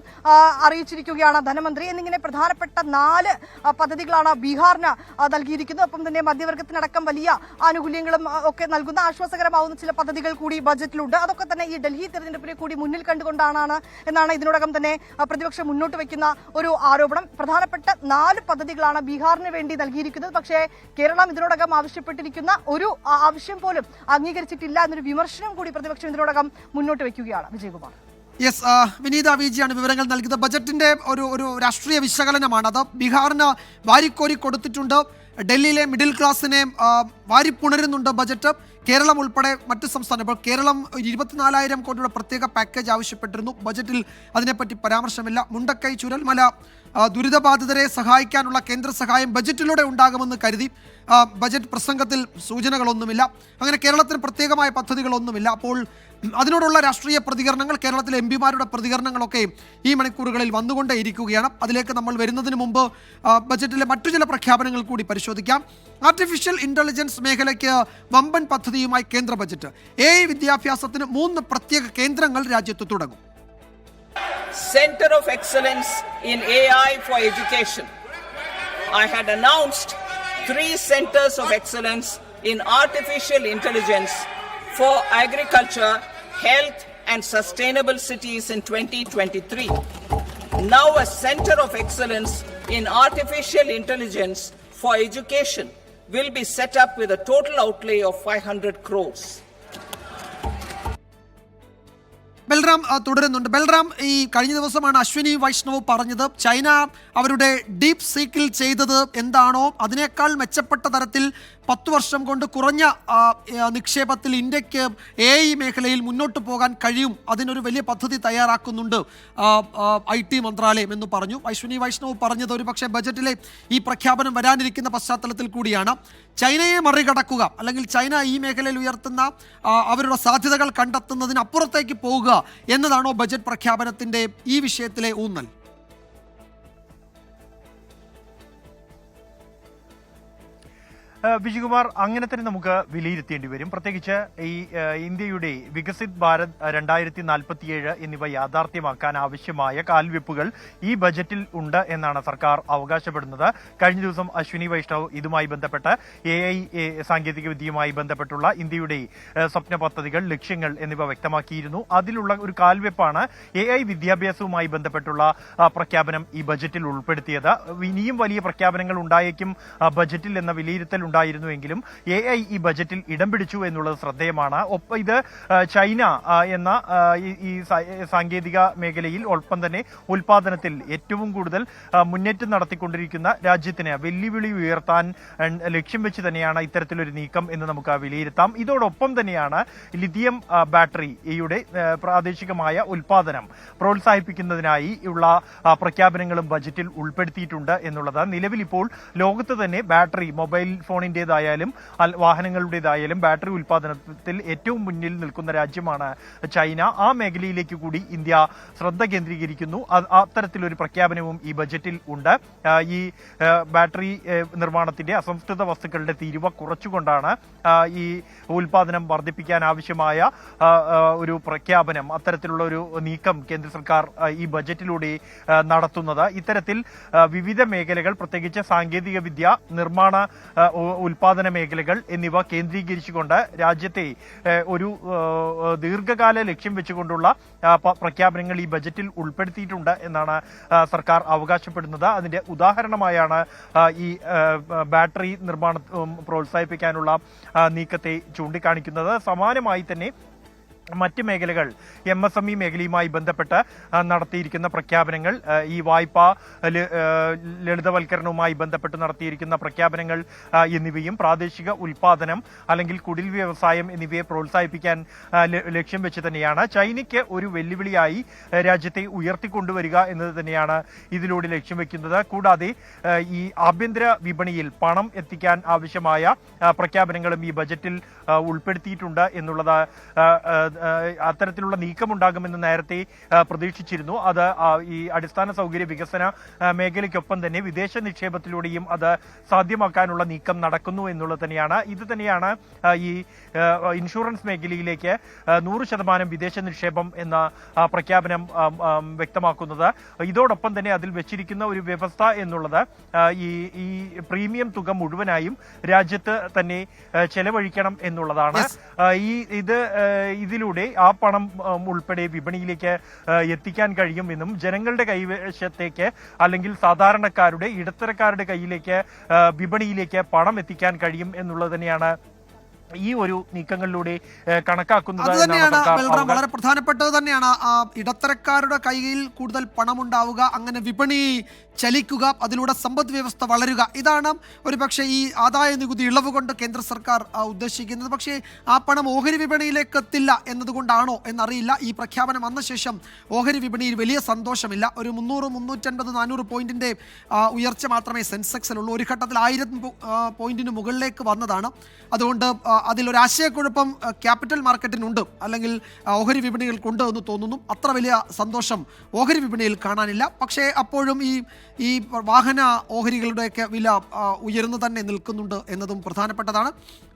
അറിയിച്ചിരിക്കുകയാണ് ധനമന്ത്രി. എന്നിങ്ങനെ പ്രധാനപ്പെട്ട 4 പദ്ധതികളാണ് ബീഹാറിന് നൽകിയിരിക്കുന്നത്. ഒപ്പം തന്നെ മധ്യവർഗത്തിനടക്കം വലിയ ആനുകൂല്യങ്ങളും ഒക്കെ നൽകുന്ന ആശ്വാസകരമാവുന്ന ചില പദ്ധതികൾ കൂടി ബജറ്റിലുണ്ട്. അതൊക്കെ തന്നെ ഈ ഡൽഹി തെരഞ്ഞെടുപ്പിനെ കൂടി മുന്നിൽ കണ്ടുകൊണ്ടാണ് എന്നാണ് ഇതിനോടകം തന്നെ പ്രതിപക്ഷം മുന്നോട്ട് വയ്ക്കുന്ന ഒരു ആരോപണം. പ്രധാനപ്പെട്ട 4 പദ്ധതികളാണ് ബീഹാറിന് വേണ്ടി നൽകിയിരിക്കുന്നത്. പക്ഷേ കേരളം ഇതിനോടകം ആവശ്യപ്പെട്ടിരിക്കുന്ന ഒരു ആവശ്യം പോലും അംഗീകരിച്ചിട്ടില്ല എന്നൊരു വിമർശനം കൂടി പ്രതിപക്ഷം ഇതിനോടകം മുന്നോട്ട് വയ്ക്കുകയാണ്. വിജയകുമാർ. യെസ്, വിനീത വി ജിയാണ് വിവരങ്ങൾ നൽകിയത്. ബജറ്റിന്റെ ഒരു രാഷ്ട്രീയ വിശകലനമാണ് അത്. ബീഹാറിന് വാരിക്കോരി കൊടുത്തിട്ടുണ്ട്. ഡൽഹിയിലെ മിഡിൽ ക്ലാസ്സിനെ വാരിപ്പുണരുന്നുണ്ട് ബജറ്റ്. കേരളം ഉൾപ്പെടെ മറ്റ് സംസ്ഥാനങ്ങൾ, കേരളം 24,000 കോടിയുടെ പ്രത്യേക പാക്കേജ് ആവശ്യപ്പെട്ടിരുന്നു. ബജറ്റിൽ അതിനെപ്പറ്റി പരാമർശമില്ല. മുണ്ടക്കൈ ചുരൽമല ദുരിതബാധിതരെ സഹായിക്കാനുള്ള കേന്ദ്ര സഹായം ബജറ്റിലൂടെ ഉണ്ടാകുമെന്ന് കരുതി. ബജറ്റ് പ്രസംഗത്തിൽ സൂചനകളൊന്നുമില്ല. അങ്ങനെ കേരളത്തിന് പ്രത്യേകമായ പദ്ധതികളൊന്നുമില്ല. അപ്പോൾ അതിനോടുള്ള രാഷ്ട്രീയ പ്രതികരണങ്ങൾ, കേരളത്തിലെ എംപിമാരുടെ പ്രതികരണങ്ങളൊക്കെ ഈ മണിക്കൂറുകളിൽ വന്നുകൊണ്ടേയിരിക്കുകയാണ്. അതിലേക്ക് നമ്മൾ വരുന്നതിന് മുമ്പ് ബജറ്റിലെ മറ്റു ചില പ്രഖ്യാപനങ്ങൾ കൂടി പരിശോധിക്കാം. ആർട്ടിഫിഷ്യൽ ഇന്റലിജൻസ് മേഖലയ്ക്ക് വമ്പൻ പദ്ധതിയുമായി കേന്ദ്ര ബജറ്റ്. AI വിദ്യാഭ്യാസത്തിന് 3 പ്രത്യേക കേന്ദ്രങ്ങൾ രാജ്യത്ത് തുടങ്ങും. Center of Excellence in AI for Education. I had announced 3 centers of excellence in artificial intelligence for agriculture, health and sustainable cities in 2023. Now a center of excellence in artificial intelligence for education will be set up with a total outlay of 500 crores. Balram തുടരുന്നുണ്ട്. ബൽറാം, ഈ കഴിഞ്ഞ ദിവസമാണ് അശ്വിനി വൈഷ്ണവ് പറഞ്ഞത് ചൈന അവരുടെ ഡീപ് സീക്കിൽ ചെയ്തത് എന്താണോ അതിനേക്കാൾ മെച്ചപ്പെട്ട തരത്തിൽ 10 വർഷം കൊണ്ട് കുറഞ്ഞ നിക്ഷേപത്തിൽ ഇന്ത്യക്ക് AI മേഖലയിൽ മുന്നോട്ട് പോകാൻ കഴിയും, അതിനൊരു വലിയ പദ്ധതി തയ്യാറാക്കുന്നുണ്ട് IT മന്ത്രാലയം എന്ന് പറഞ്ഞു. അശ്വിനി വൈഷ്ണവ് പറഞ്ഞത് ഒരു പക്ഷേ ബജറ്റിലെ ഈ പ്രഖ്യാപനം വരാനിരിക്കുന്ന പശ്ചാത്തലത്തിൽ കൂടിയാണ്. ചൈനയെ മറികടക്കുക, അല്ലെങ്കിൽ ചൈന ഈ മേഖലയിൽ ഉയർത്തുന്ന അവരുടെ സാധ്യതകൾ കണ്ടെത്തുന്നതിനപ്പുറത്തേക്ക് പോവുക എന്നതാണോ ബജറ്റ് പ്രഖ്യാപനത്തിന്റെ ഈ വിഷയത്തിലെ ഊന്നൽ? വിജയകുമാർ, അങ്ങനെ തന്നെ നമുക്ക് വിലയിരുത്തേണ്ടി വരും. പ്രത്യേകിച്ച് ഈ ഇന്ത്യയുടെ വികസിത് ഭാരത് 2047 എന്നിവ യാഥാർത്ഥ്യമാക്കാൻ ആവശ്യമായ കാൽവെപ്പുകൾ ഈ ബജറ്റിൽ ഉണ്ട് എന്നാണ് സർക്കാർ അവകാശപ്പെടുന്നത്. കഴിഞ്ഞ ദിവസം അശ്വിനി വൈഷ്ണവ് ഇതുമായി ബന്ധപ്പെട്ട് AI സാങ്കേതിക വിദ്യയുമായി ബന്ധപ്പെട്ടുള്ള ഇന്ത്യയുടെ സ്വപ്ന പദ്ധതികൾ, ലക്ഷ്യങ്ങൾ എന്നിവ വ്യക്തമാക്കിയിരുന്നു. അതിലുള്ള ഒരു കാൽവെപ്പാണ് AI വിദ്യാഭ്യാസവുമായി ബന്ധപ്പെട്ടുള്ള പ്രഖ്യാപനം ഈ ബജറ്റിൽ ഉൾപ്പെടുത്തിയത്. ഇനിയും വലിയ പ്രഖ്യാപനങ്ങൾ ഉണ്ടായേക്കും ബജറ്റിൽ എന്ന വിലയിരുത്തൽ ഉണ്ടായിരുന്നുവെങ്കിലും AI ഈ ബജറ്റിൽ ഇടം പിടിച്ചു എന്നുള്ളത് ശ്രദ്ധേയമാണ്. ഒപ്പം ഇത് ചൈന എന്ന ഈ സാങ്കേതിക മേഖലയിൽ ഒപ്പം തന്നെ ഉൽപാദനത്തിൽ ഏറ്റവും കൂടുതൽ മുന്നേറ്റം നടത്തിക്കൊണ്ടിരിക്കുന്ന രാജ്യത്തിന് വെല്ലുവിളി ഉയർത്താൻ ലക്ഷ്യം വെച്ച് തന്നെയാണ് ഇത്തരത്തിലൊരു നീക്കം എന്ന് നമുക്ക് വിലയിരുത്താം. ഇതോടൊപ്പം തന്നെയാണ് ലിഥിയം ബാറ്ററിയുടെ പ്രാദേശികമായ ഉൽപാദനം പ്രോത്സാഹിപ്പിക്കുന്നതിനായി ഉള്ള പ്രഖ്യാപനങ്ങളും ബജറ്റിൽ ഉൾപ്പെടുത്തിയിട്ടുണ്ട് എന്നുള്ളത്. നിലവിൽ ഇപ്പോൾ ലോകത്ത് തന്നെ ബാറ്ററി, മൊബൈൽ ഫോണിന്റേതായാലും വാഹനങ്ങളുടേതായാലും ബാറ്ററി ഉൽപാദനത്തിൽ ഏറ്റവും മുന്നിൽ നിൽക്കുന്ന രാജ്യമാണ് ചൈന. ആ മേഖലയിലേക്ക് കൂടി ഇന്ത്യ ശ്രദ്ധ കേന്ദ്രീകരിക്കുന്നു. അത്തരത്തിലൊരു പ്രഖ്യാപനവും ഈ ബജറ്റിൽ ഉണ്ട്. ഈ ബാറ്ററി നിർമ്മാണത്തിന്റെ അസംസ്കൃത വസ്തുക്കളുടെ തീരുവ കുറച്ചുകൊണ്ടാണ് ഈ ഉൽപാദനം വർദ്ധിപ്പിക്കാൻ ആവശ്യമായ ഒരു പ്രഖ്യാപനം, അത്തരത്തിലുള്ള ഒരു നീക്കം കേന്ദ്ര സർക്കാർ ഈ ബജറ്റിലൂടെ നടത്തുന്നത്. ഇത്തരത്തിൽ വിവിധ മേഖലകൾ, പ്രത്യേകിച്ച് സാങ്കേതിക വിദ്യ, നിർമ്മാണ ഉൽപാദന മേഖലകൾ എന്നിവ കേന്ദ്രീകരിച്ചുകൊണ്ട് രാജ്യത്തെ ഒരു ദീർഘകാല ലക്ഷ്യം വെച്ചുകൊണ്ടുള്ള പ്രഖ്യാപനങ്ങൾ ഈ ബജറ്റിൽ ഉൾപ്പെടുത്തിയിട്ടുണ്ട് എന്നാണ് സർക്കാർ അവകാശപ്പെടുന്നത്. അതിന്റെ ഉദാഹരണമായാണ് ഈ ബാറ്ററി നിർമ്മാണം പ്രോത്സാഹിപ്പിക്കാനുള്ള നീക്കത്തെ ചൂണ്ടിക്കാണിക്കുന്നത്. സമാനമായി തന്നെ മറ്റ് മേഖലകൾ, MSME മേഖലയുമായി ബന്ധപ്പെട്ട് നടത്തിയിരിക്കുന്ന പ്രഖ്യാപനങ്ങൾ, ഈ വായ്പാ ലളിതവൽക്കരണവുമായി ബന്ധപ്പെട്ട് നടത്തിയിരിക്കുന്ന പ്രഖ്യാപനങ്ങൾ എന്നിവയും പ്രാദേശിക ഉൽപാദനം അല്ലെങ്കിൽ കുടിൽ വ്യവസായം എന്നിവയെ പ്രോത്സാഹിപ്പിക്കാൻ ലക്ഷ്യം വെച്ച് തന്നെയാണ്. ചൈനയ്ക്ക് ഒരു വെല്ലുവിളിയായി രാജ്യത്തെ ഉയർത്തിക്കൊണ്ടുവരിക എന്നത് തന്നെയാണ് ഇതിലൂടെ ലക്ഷ്യം വെക്കുന്നത്. കൂടാതെ ഈ ആഭ്യന്തര വിപണിയിൽ പണം എത്തിക്കാൻ ആവശ്യമായ പ്രഖ്യാപനങ്ങളും ഈ ബജറ്റിൽ ഉൾപ്പെടുത്തിയിട്ടുണ്ട് എന്നുള്ളത് അത്തരത്തിലുള്ള നീക്കമുണ്ടാകുമെന്ന് നേരത്തെ പ്രതീക്ഷിച്ചിരുന്നു. അത് ഈ അടിസ്ഥാന സൗകര്യ വികസന മേഖലയ്ക്കൊപ്പം തന്നെ വിദേശ നിക്ഷേപത്തിലൂടെയും അത് സാധ്യമാക്കാനുള്ള നീക്കം നടക്കുന്നു എന്നുള്ളത് തന്നെയാണ്. ഇത് തന്നെയാണ് ഈ ഇൻഷുറൻസ് മേഖലയിലേക്ക് 100% വിദേശ നിക്ഷേപം എന്ന പ്രഖ്യാപനം വ്യക്തമാക്കുന്നത്. ഇതോടൊപ്പം തന്നെ അതിൽ വെച്ചിരിക്കുന്ന ഒരു വ്യവസ്ഥ എന്നുള്ളത് ഈ പ്രീമിയം തുക മുഴുവനായും രാജ്യത്ത് തന്നെ ചെലവഴിക്കണം എന്നുള്ളതാണ്. ഇതിലൂടെ ആ പണം ഉൾപ്പെടെ വിപണിയിലേക്ക് എത്തിക്കാൻ കഴിയുമെന്നും ജനങ്ങളുടെ കൈവശത്തേക്ക് അല്ലെങ്കിൽ സാധാരണക്കാരുടെ, ഇടത്തരക്കാരുടെ കയ്യിലേക്ക്, വിപണിയിലേക്ക് പണം എത്തിക്കാൻ കഴിയും എന്നുള്ളത് തന്നെയാണ് ഈ ഒരു നീക്കങ്ങളിലൂടെ കണക്കാക്കുന്നത് അത് തന്നെയാണ് ബൽറാം, വളരെ പ്രധാനപ്പെട്ടത് തന്നെയാണ്. ഇടത്തരക്കാരുടെ കയ്യിൽ കൂടുതൽ പണമുണ്ടാവുക, അങ്ങനെ വിപണി ചലിക്കുക, അതിലൂടെ സമ്പദ് വ്യവസ്ഥ വളരുക. ഇതാണ് ഒരുപക്ഷെ ഈ ആദായ നികുതി ഇളവ് കൊണ്ട് കേന്ദ്ര സർക്കാർ ഉദ്ദേശിക്കുന്നത്. പക്ഷേ ആ പണം ഓഹരി വിപണിയിലേക്ക് എത്തില്ല എന്നതുകൊണ്ടാണോ എന്നറിയില്ല. ഈ പ്രഖ്യാപനം വന്ന ശേഷം ഓഹരി വിപണിയിൽ വലിയ സന്തോഷമില്ല. ഒരു 300, 350, 400 പോയിന്റിന്റെ ഉയർച്ച മാത്രമേ സെൻസെക്സിലുള്ളൂ. ഒരു ഘട്ടത്തിൽ 1000 പോയിന്റിന് മുകളിലേക്ക് വന്നതാണ്. അതുകൊണ്ട് അതിലൊരു ആശയക്കുഴപ്പം ക്യാപിറ്റൽ മാർക്കറ്റിനുണ്ട്, അല്ലെങ്കിൽ ഓഹരി വിപണികൾക്കുണ്ട് എന്ന് തോന്നുന്നു. അത്ര വലിയ സന്തോഷം ഓഹരി വിപണിയിൽ കാണാനില്ല. പക്ഷേ അപ്പോഴും ഈ വാഹന ഓഹരികളുടെയൊക്കെ വില ഉയർന്നു തന്നെ നിൽക്കുന്നുണ്ട് എന്നതും പ്രധാനപ്പെട്ടതാണ്.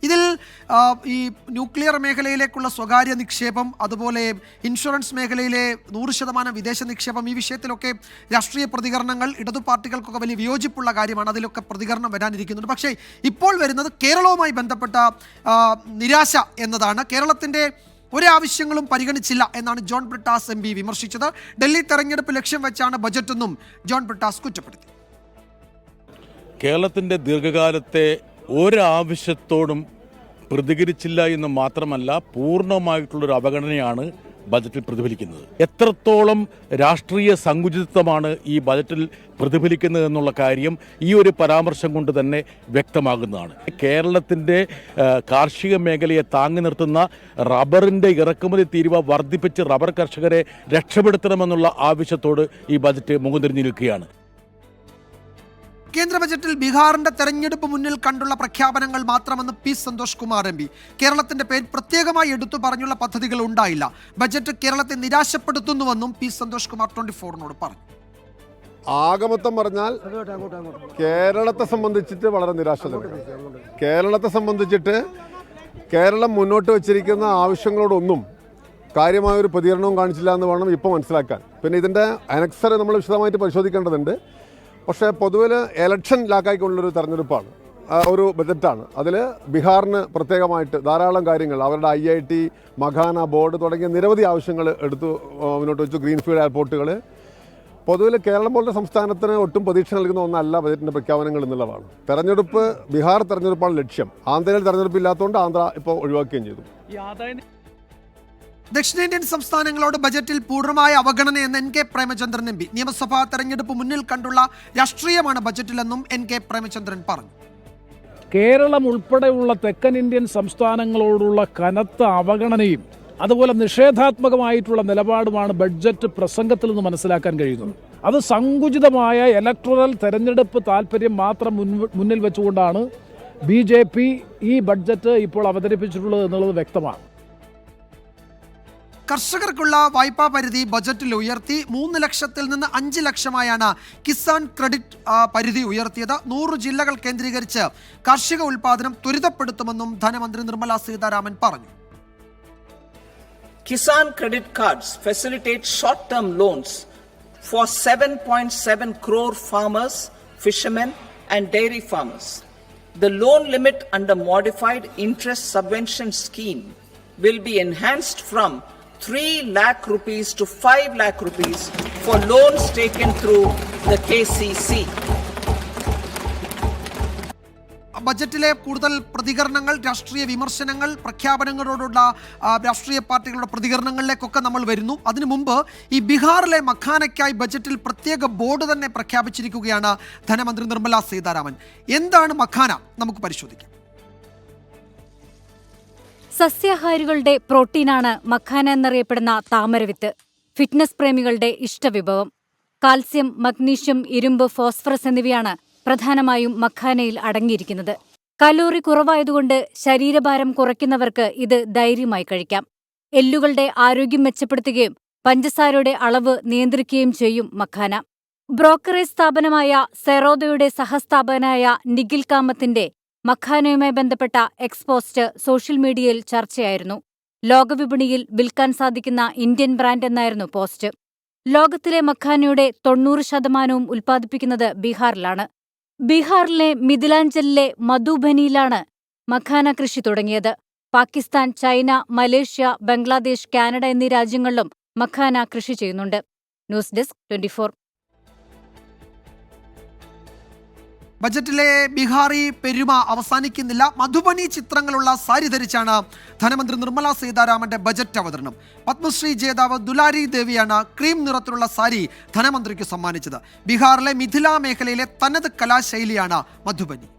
ഇതിൽ ഈ ന്യൂക്ലിയർ മേഖലയിലേക്കുള്ള സ്വകാര്യ നിക്ഷേപം, അതുപോലെ ഇൻഷുറൻസ് മേഖലയിലെ 100% വിദേശ നിക്ഷേപം, ഈ വിഷയത്തിലൊക്കെ രാഷ്ട്രീയ പ്രതികരണങ്ങൾ ഇടതു പാർട്ടികൾക്കൊക്കെ വലിയ വിയോജിപ്പുള്ള കാര്യമാണ്. അതിലൊക്കെ പ്രതികരണം വരാനിരിക്കുന്നുണ്ട്. പക്ഷേ ഇപ്പോൾ വരുന്നത് കേരളവുമായി ബന്ധപ്പെട്ട നിരാശ എന്നതാണ്. കേരളത്തിൻ്റെ ഒരാവശ്യങ്ങളും പരിഗണിച്ചില്ല എന്നാണ് ജോൺ ബ്രിട്ടാസ് MP വിമർശിച്ചത്. ഡൽഹി തെരഞ്ഞെടുപ്പ് ലക്ഷ്യം വെച്ചാണ് ബജറ്റെന്നും ജോൺ ബ്രിട്ടാസ് കുറ്റപ്പെടുത്തി. കേരളത്തിൻ്റെ ദീർഘകാലത്തെ ഒരാവശ്യത്തോടും പ്രതികരിച്ചില്ല എന്ന് മാത്രമല്ല, പൂർണ്ണമായിട്ടുള്ളൊരു അവഗണനയാണ് ബജറ്റിൽ പ്രതിഫലിക്കുന്നത്. എത്രത്തോളം രാഷ്ട്രീയ സങ്കുചിതത്വമാണ് ഈ ബജറ്റിൽ പ്രതിഫലിക്കുന്നത് എന്നുള്ള കാര്യം ഈ ഒരു പരാമർശം കൊണ്ട് തന്നെ വ്യക്തമാകുന്നതാണ്. കേരളത്തിൻ്റെ കാർഷിക മേഖലയെ താങ്ങി നിർത്തുന്ന റബ്ബറിൻ്റെ ഇറക്കുമതി തീരുവ വർദ്ധിപ്പിച്ച് റബ്ബർ കർഷകരെ രക്ഷപ്പെടുത്തണമെന്നുള്ള ആവശ്യത്തോട് ഈ ബജറ്റ് മുഖംതിരിഞ്ഞു നിൽക്കുകയാണ്. കേന്ദ്ര ബജറ്റിൽ ബീഹാറിന്റെ തെരഞ്ഞെടുപ്പ് മുന്നിൽ കണ്ടുള്ള പ്രഖ്യാപനങ്ങൾ മാത്രമെന്ന് പി സന്തോഷ് കുമാർ MP. കേരളത്തിന്റെ പേര് പ്രത്യേകമായി എടുത്തു പറഞ്ഞുള്ള പദ്ധതികൾ ഉണ്ടായില്ല. ബജറ്റ് കേരളത്തെ നിരാശപ്പെടുത്തുന്നുവെന്നും പി സന്തോഷ് കുമാർ 24-നോട് പറഞ്ഞു. ആകമൊത്തം പറഞ്ഞാൽ കേരളത്തെ സംബന്ധിച്ചിട്ട് വളരെ നിരാശജനകം. കേരളത്തെ സംബന്ധിച്ചിട്ട് കേരളം മുന്നോട്ട് വച്ചിരിക്കുന്ന ആവശ്യങ്ങളോടൊന്നും കാര്യമായൊരു പ്രതികരണവും കാണിച്ചില്ല എന്ന് വേണം ഇപ്പോൾ മനസ്സിലാക്കാൻ. പിന്നെ ഇതിൻ്റെ അനക്സർ നമ്മൾ വിശദമായിട്ട് പരിശോധിക്കേണ്ടതുണ്ട്. പക്ഷേ പൊതുവിൽ എലക്ഷൻ ലാക്കായിക്കൊണ്ടുള്ളൊരു തെരഞ്ഞെടുപ്പാണ്, ഒരു ബജറ്റാണ്. അതിൽ ബീഹാറിന് പ്രത്യേകമായിട്ട് ധാരാളം കാര്യങ്ങൾ, അവരുടെ IIT, മഖാന ബോർഡ് തുടങ്ങിയ നിരവധി ആവശ്യങ്ങൾ എടുത്തു മുന്നോട്ട് വെച്ചു. ഗ്രീൻഫീൽഡ് എയർപോർട്ടുകൾ. പൊതുവിൽ കേരളം പോലുള്ള സംസ്ഥാനത്തിന് ഒട്ടും പ്രതീക്ഷ നൽകുന്ന ഒന്നല്ല ബജറ്റിൻ്റെ പ്രഖ്യാപനങ്ങൾ എന്നുള്ളതാണ്. തെരഞ്ഞെടുപ്പ് ബീഹാർ തെരഞ്ഞെടുപ്പാണ് ലക്ഷ്യം. ആന്ധ്രയിൽ തെരഞ്ഞെടുപ്പ് ഇല്ലാത്തതുകൊണ്ട് ആന്ധ്ര ഇപ്പോൾ ഒഴിവാക്കുകയും ചെയ്തു. ദക്ഷിണേന്ത്യൻ സംസ്ഥാനങ്ങളോട് ബജറ്റിൽ പൂർണ്ണമായ അവഗണനയെന്ന് NK പ്രേമചന്ദ്രൻ MP. നിയമസഭാ തെരഞ്ഞെടുപ്പ് മുന്നിൽ കണ്ടുള്ള രാഷ്ട്രീയമാണ് ബജറ്റിലെന്നും NK പ്രേമചന്ദ്രൻ പറഞ്ഞു. കേരളം ഉൾപ്പെടെയുള്ള തെക്കൻ ഇന്ത്യൻ സംസ്ഥാനങ്ങളോടുള്ള കനത്ത അവഗണനയും അതുപോലെ നിഷേധാത്മകമായിട്ടുള്ള നിലപാടുമാണ് ബഡ്ജറ്റ് പ്രസംഗത്തിൽ നിന്ന് മനസ്സിലാക്കാൻ കഴിയുന്നത്. അത് സങ്കുചിതമായ ഇലക്ടറൽ തെരഞ്ഞെടുപ്പ് താല്പര്യം മാത്രം മുന്നിൽ വെച്ചുകൊണ്ടാണ് BJP ഈ ബഡ്ജറ്റ് ഇപ്പോൾ അവതരിപ്പിച്ചിട്ടുള്ളത് എന്നുള്ളത് വ്യക്തമാണ്. കർഷകർക്കുള്ള വായ്പാ പരിധി ബജറ്റിൽ ഉയർത്തി. 3 ലക്ഷത്തിൽ നിന്ന് 5 ലക്ഷമായാണ് കിസാൻ ക്രെഡിറ്റ് പരിധി ഉയർത്തിയത്. 100 ജില്ലകൾ കേന്ദ്രീകരിച്ച് കാർഷിക ഉൽപാദനം ത്വരിതപ്പെടുത്തുമെന്നും ധനമന്ത്രി നിർമ്മല സീതാരാമൻ പറഞ്ഞു. Kisan credit cards facilitate short-term loans for 7.7 crore farmers, fishermen and dairy farmers. The loan limit under modified interest subvention scheme will be enhanced from 3 lakh rupees to 5 lakh rupees for loans taken through the KCC. ബജറ്റിലെ കൂടുതൽ പ്രതികരണങ്ങൾ, രാഷ്ട്രീയ വിമർശനങ്ങൾ, പ്രഖ്യാപനങ്ങളോടുള്ള രാഷ്ട്രീയ പാർട്ടികളുടെ പ്രതികരണങ്ങളിലേക്കൊക്കെ നമ്മൾ വരുന്നു. അതിനു മുമ്പ് ഈ ബീഹാറിലെ മഖാനയ്ക്കായി ബജറ്റിൽ പ്രത്യേക ബോർഡ് തന്നെ പ്രഖ്യാപിച്ചിരിക്കുകയാണ് ധനമന്ത്രി നിർമ്മല സീതാരാമൻ. എന്താണ് മഖാന? നമുക്ക് പരിശോധിക്കാം. സസ്യാഹാരികളുടെ പ്രോട്ടീനാണ് മഖാന എന്നറിയപ്പെടുന്ന താമരവിത്ത്. ഫിറ്റ്നസ് പ്രേമികളുടെ ഇഷ്ടവിഭവം. കാൽസ്യം, മഗ്നീഷ്യം, ഇരുമ്പ്, ഫോസ്ഫറസ് എന്നിവയാണ് പ്രധാനമായും മഖാനയിൽ അടങ്ങിയിരിക്കുന്നത്. കലോറി കുറവായതുകൊണ്ട് ശരീരഭാരം കുറയ്ക്കുന്നവർക്ക് ഇത് ധൈര്യമായി കഴിക്കാം. എല്ലുകളുടെ ആരോഗ്യം മെച്ചപ്പെടുത്തുകയും പഞ്ചസാരയുടെ അളവ് നിയന്ത്രിക്കുകയും ചെയ്യും മഖാന. ബ്രോക്കറേജ് സ്ഥാപനമായ സെറോദയുടെ സഹസ്ഥാപകനായ നിഖിൽ കാമത്തിന്റെ മഖാനയുമായി ബന്ധപ്പെട്ട എക്സ്പോസ്റ്റ് സോഷ്യൽ മീഡിയയിൽ ചർച്ചയായിരുന്നു. ലോകവിപണിയിൽ വിൽക്കാൻ സാധിക്കുന്ന ഇന്ത്യൻ ബ്രാൻഡ് എന്നായിരുന്നു പോസ്റ്റ്. ലോകത്തിലെ മഖാനയുടെ 90% ഉൽപ്പാദിപ്പിക്കുന്നത് ബീഹാറിലാണ്. ബീഹാറിലെ മിഥിലാഞ്ചലിലെ മധുബനിയിലാണ് മഖാന കൃഷി തുടങ്ങിയത്. Pakistan, China, Malaysia, Bangladesh, Canada എന്നീ രാജ്യങ്ങളിലും മഖാന കൃഷി ചെയ്യുന്നുണ്ട്. News desk 24. ബജറ്റിലെ ബിഹാറി പെരുമ അവസാനിക്കുന്നില്ല. മധുബനി ചിത്രങ്ങളുള്ള സാരി ധരിച്ചാണ് ധനമന്ത്രി നിർമ്മല സീതാരാമന്റെ ബജറ്റ് അവതരണം. പത്മശ്രീ ജേതാവ് ദുലാരി ദേവിയാണ് ക്രീം നിറത്തിലുള്ള സാരി ധനമന്ത്രിക്ക് സമ്മാനിച്ചത്. ബീഹാറിലെ മിഥില മേഖലയിലെ തനത് കലാശൈലിയാണ് മധുബനി.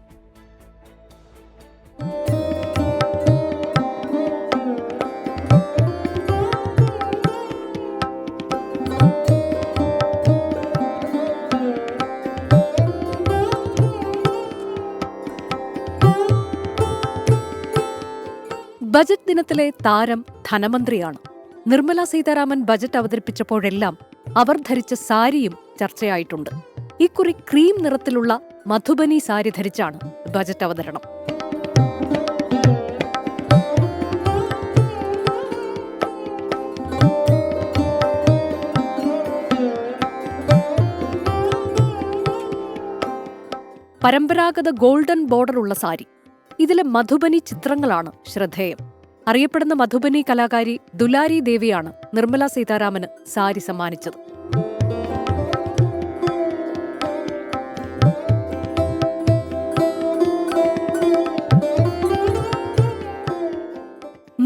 ബജറ്റ് ദിനത്തിലെ താരം ധനമന്ത്രിയാണ്. നിർമ്മല സീതാരാമൻ ബജറ്റ് അവതരിപ്പിച്ചപ്പോഴെല്ലാം അവർ ധരിച്ച സാരിയും ചർച്ചയായിട്ടുണ്ട്. ഇക്കുറി ക്രീം നിറത്തിലുള്ള മധുബനി സാരി ധരിച്ചാണ് ബജറ്റ് അവതരണം. പരമ്പരാഗത ഗോൾഡൻ ബോർഡറുള്ള സാരി. ഇതിലെ മധുബനി ചിത്രങ്ങളാണ് ശ്രദ്ധേയം. അറിയപ്പെടുന്ന മധുബനി കലാകാരി ദുലാരി ദേവിയാണ് നിർമ്മല സീതാരാമന് സാരി സമ്മാനിച്ചത്.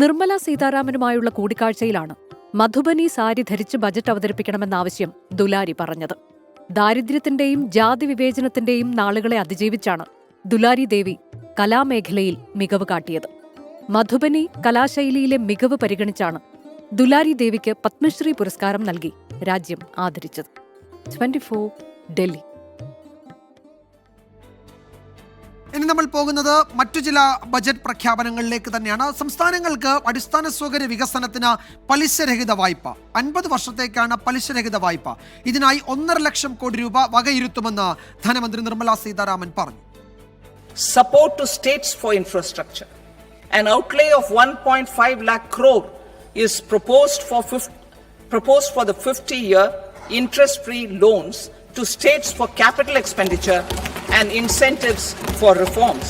നിർമ്മല സീതാരാമനുമായുള്ള കൂടിക്കാഴ്ചയിലാണ് മധുബനി സാരി ധരിച്ച് ബജറ്റ് അവതരിപ്പിക്കണമെന്ന ആവശ്യം ദുലാരി പറഞ്ഞത്. ദാരിദ്ര്യത്തിന്റെയും ജാതി വിവേചനത്തിന്റെയും നാളുകളെ അതിജീവിച്ചാണ് ദുലാരി ദേവി കലാമേഖലയിൽ മികവ് കാട്ടിയത്. മധുബനി കലാശൈലിയിലെ മികവ് പരിഗണിച്ചാണ് ദുലാരി ദേവിക്ക് പത്മശ്രീ പുരസ്കാരം നൽകി രാജ്യം ആദരിച്ചത്. 24 ഡൽഹി. ഇനി നമ്മൾ പോകുന്നത് മറ്റു ചില ബജറ്റ് പ്രഖ്യാപനങ്ങളിലേക്ക് തന്നെയാണ്. സംസ്ഥാനങ്ങൾക്ക് അടിസ്ഥാന സൗകര്യ വികസനത്തിന് പലിശരഹിത വായ്പ 50 വർഷത്തേക്കാണ് പലിശരഹിത വായ്പ. ഇതിനായി 1.5 ലക്ഷം കോടി രൂപ വകയിരുത്തുമെന്ന് ധനമന്ത്രി നിർമ്മല സീതാരാമൻ പറഞ്ഞു. Support to states for infrastructure. An outlay of 1.5 lakh crore is proposed for the 50-year interest-free loans to states for capital expenditure and incentives for reforms.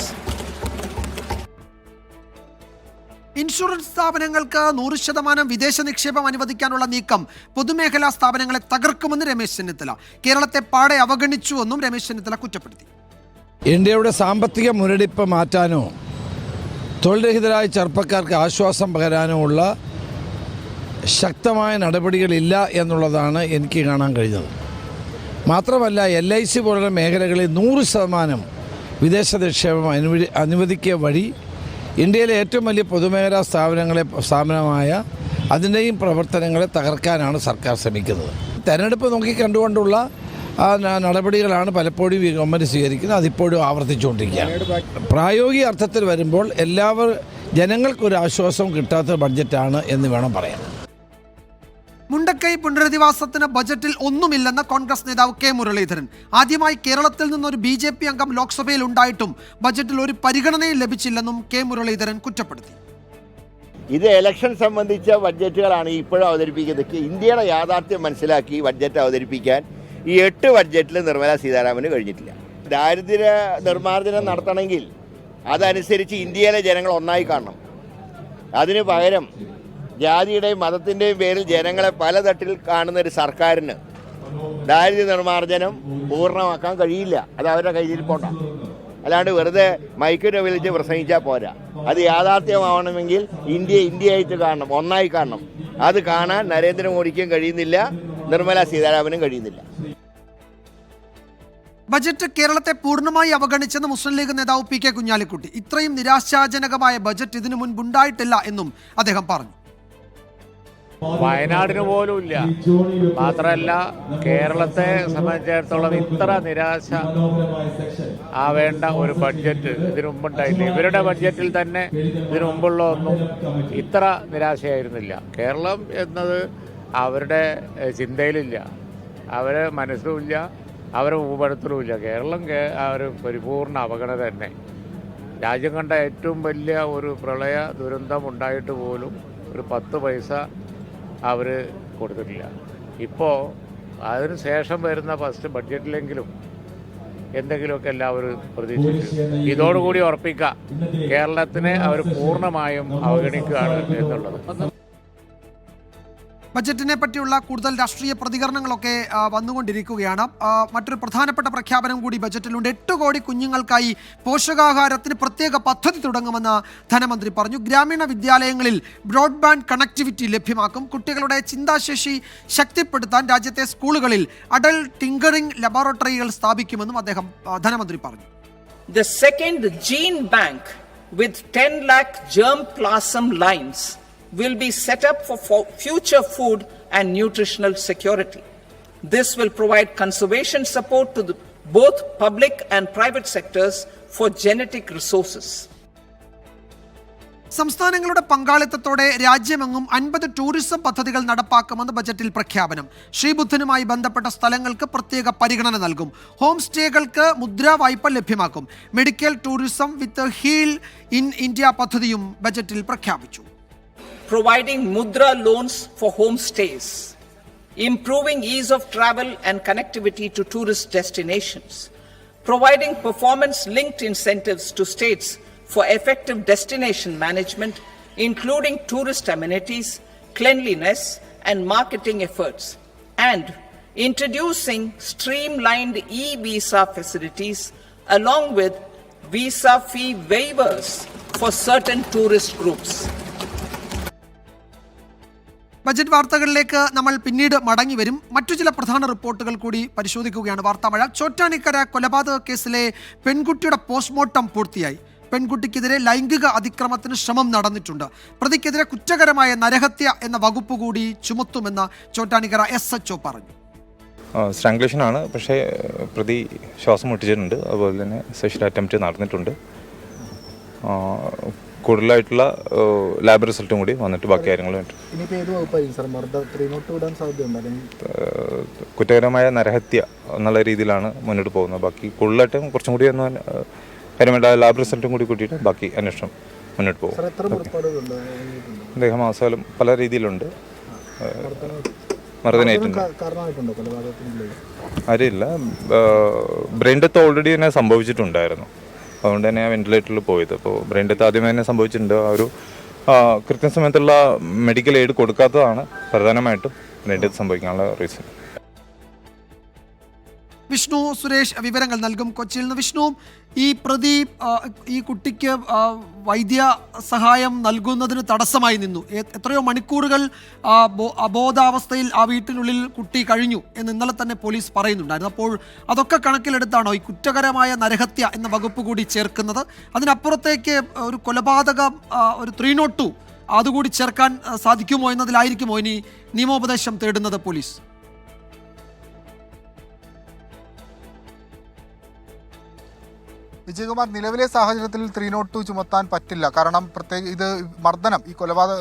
Insurance സ്ഥാപനങ്ങൾക്ക് 100% വിദേശ നിക്ഷേപം അനുവദിക്കാനുള്ള നീക്കം പൊതുമേഖലാ സ്ഥാപനങ്ങളെ തകർക്കുമെന്ന് രമേശ് ചെന്നിത്തല. കേരളത്തെ പാടെ അവഗണിച്ചുവെന്നും രമേശ് ചെന്നിത്തല കുറ്റപ്പെടുത്തി. ഇന്ത്യയുടെ സാമ്പത്തിക മുരടിപ്പ് മാറ്റാനോ തൊഴിൽരഹിതരായ ചെറുപ്പക്കാർക്ക് ആശ്വാസം പകരാനോ ഉള്ള ശക്തമായ നടപടികളില്ല എന്നുള്ളതാണ് എനിക്ക് കാണാൻ കഴിഞ്ഞത്. മാത്രമല്ല LIC പോലുള്ള മേഖലകളിൽ 100% വിദേശ നിക്ഷേപം അനുവദിക്കുക വഴി ഇന്ത്യയിലെ ഏറ്റവും വലിയ പൊതുമേഖലാ സ്ഥാപനമായ അതിൻ്റെയും പ്രവർത്തനങ്ങളെ തകർക്കാനാണ് സർക്കാർ ശ്രമിക്കുന്നത്. തെരഞ്ഞെടുപ്പ് നോക്കിക്കണ്ടുകൊണ്ടുള്ള ആ നടപടികളാണ് പലപ്പോഴും ഈ ഗവൺമെൻറ് സ്വീകരിക്കുന്നത്. അതിപ്പോഴും ആവർത്തിച്ചുകൊണ്ടിരിക്കുകയാണ്. പ്രായോഗിക അർത്ഥത്തിൽ വരുമ്പോൾ ജനങ്ങൾക്കൊരു ആശ്വാസം കിട്ടാത്ത ബഡ്ജറ്റാണ് എന്ന് വേണം പറയാൻ. മുണ്ടക്കൈ പുനരധിവാസത്തിന് ബജറ്റിൽ ഒന്നുമില്ലെന്ന് കോൺഗ്രസ് നേതാവ് കെ മുരളീധരൻ. ആദ്യമായി കേരളത്തിൽ നിന്നൊരു BJP അംഗം ലോക്സഭയിൽ ഉണ്ടായിട്ടും ബജറ്റിൽ ഒരു പരിഗണനയും ലഭിച്ചില്ലെന്നും കെ മുരളീധരൻ കുറ്റപ്പെടുത്തി. ഇത് ഇലക്ഷൻ സംബന്ധിച്ച ബഡ്ജറ്റുകളാണ് ഇപ്പോഴും അവതരിപ്പിക്കുന്നത്. ഇന്ത്യയുടെ യാഥാർത്ഥ്യം മനസ്സിലാക്കി ബഡ്ജറ്റ് അവതരിപ്പിക്കാൻ ഈ 8 ബഡ്ജറ്റിൽ നിർമ്മല സീതാരാമന് കഴിഞ്ഞിട്ടില്ല. ദാരിദ്ര്യ നിർമ്മാർജ്ജനം നടത്തണമെങ്കിൽ അതനുസരിച്ച് ഇന്ത്യയിലെ ജനങ്ങൾ ഒന്നായി കാണണം. അതിന് പകരം ജാതിയുടെയും മതത്തിൻ്റെയും പേരിൽ ജനങ്ങളെ പലതട്ടിൽ കാണുന്ന ഒരു സർക്കാരിന് ദാരിദ്ര്യ നിർമ്മാർജ്ജനം പൂർണ്ണമാക്കാൻ കഴിയില്ല. അത് അവരുടെ കയ്യിൽ പോണ്ട. അല്ലാണ്ട് വെറുതെ മൈക്കിനെ വിളിച്ച് പ്രസംഗിച്ചാൽ പോരാ. അത് യാഥാർത്ഥ്യമാവണമെങ്കിൽ ഇന്ത്യയായിട്ട് കാണണം, ഒന്നായി കാണണം. അത് കാണാൻ നരേന്ദ്രമോദിക്കും കഴിയുന്നില്ല, നിർമ്മല സീതാരാമനും കഴിയുന്നില്ല. ബജറ്റ് കേരളത്തെ പൂർണ്ണമായി അവഗണിച്ചെന്ന് മുസ്ലിം ലീഗ് നേതാവ് PK കുഞ്ഞാലിക്കുട്ടി. ഇത്രയും നിരാശാജനകമായ ബജറ്റ് ഇതിനു മുൻപുണ്ടായിട്ടില്ല എന്നും അദ്ദേഹം പറഞ്ഞു. വയനാടിന് പോലും ഇല്ല. മാത്രമല്ല കേരളത്തെ സംബന്ധിച്ചിടത്തോളം ഇത്ര നിരാശ ആവേണ്ട ഒരു ബഡ്ജറ്റ് ഇതിനു മുമ്പുണ്ടായില്ല. ഇവരുടെ ബഡ്ജറ്റിൽ തന്നെ ഇതിനു മുമ്പുള്ള ഒന്നും ഇത്ര നിരാശയായിരുന്നില്ല. കേരളം എന്നത് അവരുടെ ചിന്തയിലില്ല, അവരെ മനസ്സിലുമില്ല, അവരെ ഭൂപടത്തിലുമില്ല. കേരളം ഒരു പരിപൂർണ അവഗണന തന്നെ. രാജ്യം കണ്ട ഏറ്റവും വലിയ ഒരു പ്രളയ ദുരന്തം ഉണ്ടായിട്ട് പോലും ഒരു 10 പൈസ അവർ കൊടുത്തിട്ടില്ല. ഇപ്പോൾ അതിന് ശേഷം വരുന്ന ഫസ്റ്റ് ബഡ്ജറ്റിലെങ്കിലും എന്തെങ്കിലുമൊക്കെ എല്ലാവരും പ്രതീക്ഷിച്ചു. ഇതോടുകൂടി ഉറപ്പിക്കാം കേരളത്തിനെ അവർ പൂർണ്ണമായും അവഗണിക്കുകയാണ് എന്നുള്ളത്. ബജറ്റിനെ പറ്റിയുള്ള കൂടുതൽ രാഷ്ട്രീയ പ്രതികരണങ്ങളൊക്കെ വന്നുകൊണ്ടിരിക്കുകയാണ്. മറ്റൊരു പ്രധാനപ്പെട്ട പ്രഖ്യാപനം കൂടി ബജറ്റിലുണ്ട്. 8 കോടി കുഞ്ഞുങ്ങൾക്കായി പോഷകാഹാരത്തിന് പ്രത്യേക പദ്ധതി തുടങ്ങുമെന്ന് ധനമന്ത്രി പറഞ്ഞു. ഗ്രാമീണ വിദ്യാലയങ്ങളിൽ ബ്രോഡ്ബാൻഡ് കണക്ടിവിറ്റി ലഭ്യമാക്കും. കുട്ടികളുടെ ചിന്താശേഷി ശക്തിപ്പെടുത്താൻ രാജ്യത്തെ സ്കൂളുകളിൽ അഡൽട്ട് ടിങ്കറിംഗ് ലബോറട്ടറികൾ സ്ഥാപിക്കുമെന്നും ധനമന്ത്രി പറഞ്ഞു. The second gene bank with 10 lakh germ plasm lines will be set up for future food and nutritional security. This will provide conservation support to both public and private sectors for genetic resources. സംസ്ഥാനങ്ങളുടെ പങ്കാളിത്തത്തോടെ രാജ്യമെങ്ങും 50 ടൂറിസം പദ്ധതികൾ നടപ്പാക്കുമെന്ന് ബജറ്റിൽ പ്രഖ്യാപനം. ശ്രീബുദ്ധനുമായി ബന്ധപ്പെട്ട സ്ഥലങ്ങൾക്ക് പ്രത്യേക പരിഗണന നൽകും. ഹോം സ്റ്റേകൾക്ക് മുദ്രാ വായ്പ ലഭ്യമാക്കും. Medical tourism with heal in India പദ്ധതിയും ബജറ്റിൽ പ്രഖ്യാപിച്ചു. Providing Mudra loans for homestays, improving ease of travel and connectivity to tourist destinations, providing performance-linked incentives to states for effective destination management, including tourist amenities, cleanliness, and marketing efforts, and introducing streamlined e-visa facilities along with visa fee waivers for certain tourist groups. Budget വാർത്തകളിലേക്ക് നമ്മൾ പിന്നീട് മടങ്ങി വരും. മറ്റു ചില പ്രധാന റിപ്പോർട്ടുകൾ കൂടി പരിശോധിക്കുകയാണ് വാർത്താമഴ. ചോറ്റാനിക്കര കൊലപാതക കേസിലെ പെൺകുട്ടിയുടെ പോസ്റ്റ്മോർട്ടം പൂർത്തിയായി. പെൺകുട്ടിക്കെതിരെ ലൈംഗിക അതിക്രമത്തിന് ശ്രമം നടന്നിട്ടുണ്ട്. പ്രതിക്കെതിരെ കുറ്റകരമായ നരഹത്യ എന്ന വകുപ്പ് കൂടി ചുമത്തുമെന്ന് ചോറ്റാനിക്കര SHO പറഞ്ഞു. സ്ട്രാങ്കുലേഷൻ ആണ്, പക്ഷേ പ്രതി ശ്വാസം മുട്ടിച്ചിട്ടുണ്ട്. അതുപോലെ തന്നെ സെക്ഷൽ അറ്റംപ്റ്റ് നടന്നിട്ടുണ്ട്. കൂടുതലായിട്ടുള്ള ലാബ് റിസൾട്ടും കൂടി വന്നിട്ട് ബാക്കി കാര്യങ്ങളുമായിട്ട് കുറ്റകരമായ നരഹത്യ എന്നുള്ള രീതിയിലാണ് മുന്നോട്ട് പോകുന്നത്. ബാക്കി കൂടുതലായിട്ടും കുറച്ചും കൂടി കാര്യമായിട്ട് ലാബ് റിസൾട്ടും കൂടി കൂട്ടിയിട്ട് ബാക്കി അന്വേഷണം മുന്നോട്ട് പോകും. ദേഹമാസാലും പല രീതിയിലുണ്ട്. മർദ്ദനമായിട്ടുണ്ട്. അറിയില്ല. ബ്രെയിൻ ഡെത്ത് ഓൾറെഡി തന്നെ സംഭവിച്ചിട്ടുണ്ടായിരുന്നു. അതുകൊണ്ട് തന്നെ വെന്റിലേറ്ററിൽ പോയത്. അപ്പോൾ ബ്രെയിൻ ഡെത്ത് ആദ്യമേ തന്നെ സംഭവിച്ചിട്ടുണ്ട്. ആ ഒരു കൃത്യസമയത്തുള്ള മെഡിക്കൽ എയ്ഡ് കൊടുക്കാത്തതാണ് പ്രധാനമായിട്ടും ബ്രെയിൻ ഡെത്ത് സംഭവിക്കാനുള്ള റീസൺ. വിഷ്ണു സുരേഷ് വിവരങ്ങൾ നൽകും കൊച്ചിയിൽ നിന്ന്. വിഷ്ണു, ഈ പ്രതി ഈ കുട്ടിക്ക് വൈദ്യ സഹായം നൽകുന്നതിന് തടസ്സമായി നിന്നു. എത്രയോ മണിക്കൂറുകൾ അബോധാവസ്ഥയിൽ ആ വീട്ടിനുള്ളിൽ കുട്ടി കഴിഞ്ഞു എന്ന് ഇന്നലെ തന്നെ പോലീസ് പറയുന്നുണ്ടായിരുന്നു. അപ്പോൾ അതൊക്കെ കണക്കിലെടുത്താണോ ഈ കുറ്റകരമായ നരഹത്യ എന്ന വകുപ്പ് കൂടി ചേർക്കുന്നത്? അതിനപ്പുറത്തേക്ക് ഒരു കൊലപാതകം, ഒരു 302 അതുകൂടി ചേർക്കാൻ സാധിക്കുമോ എന്നതിലായിരിക്കുമോ ഇനി നിയമോപദേശം തേടുന്നത് പോലീസ്? വിജയകുമാർ, നിലവിലെ സാഹചര്യത്തിൽ 302 ചുമത്താൻ പറ്റില്ല. കാരണം ഇത് മർദ്ദനം, ഈ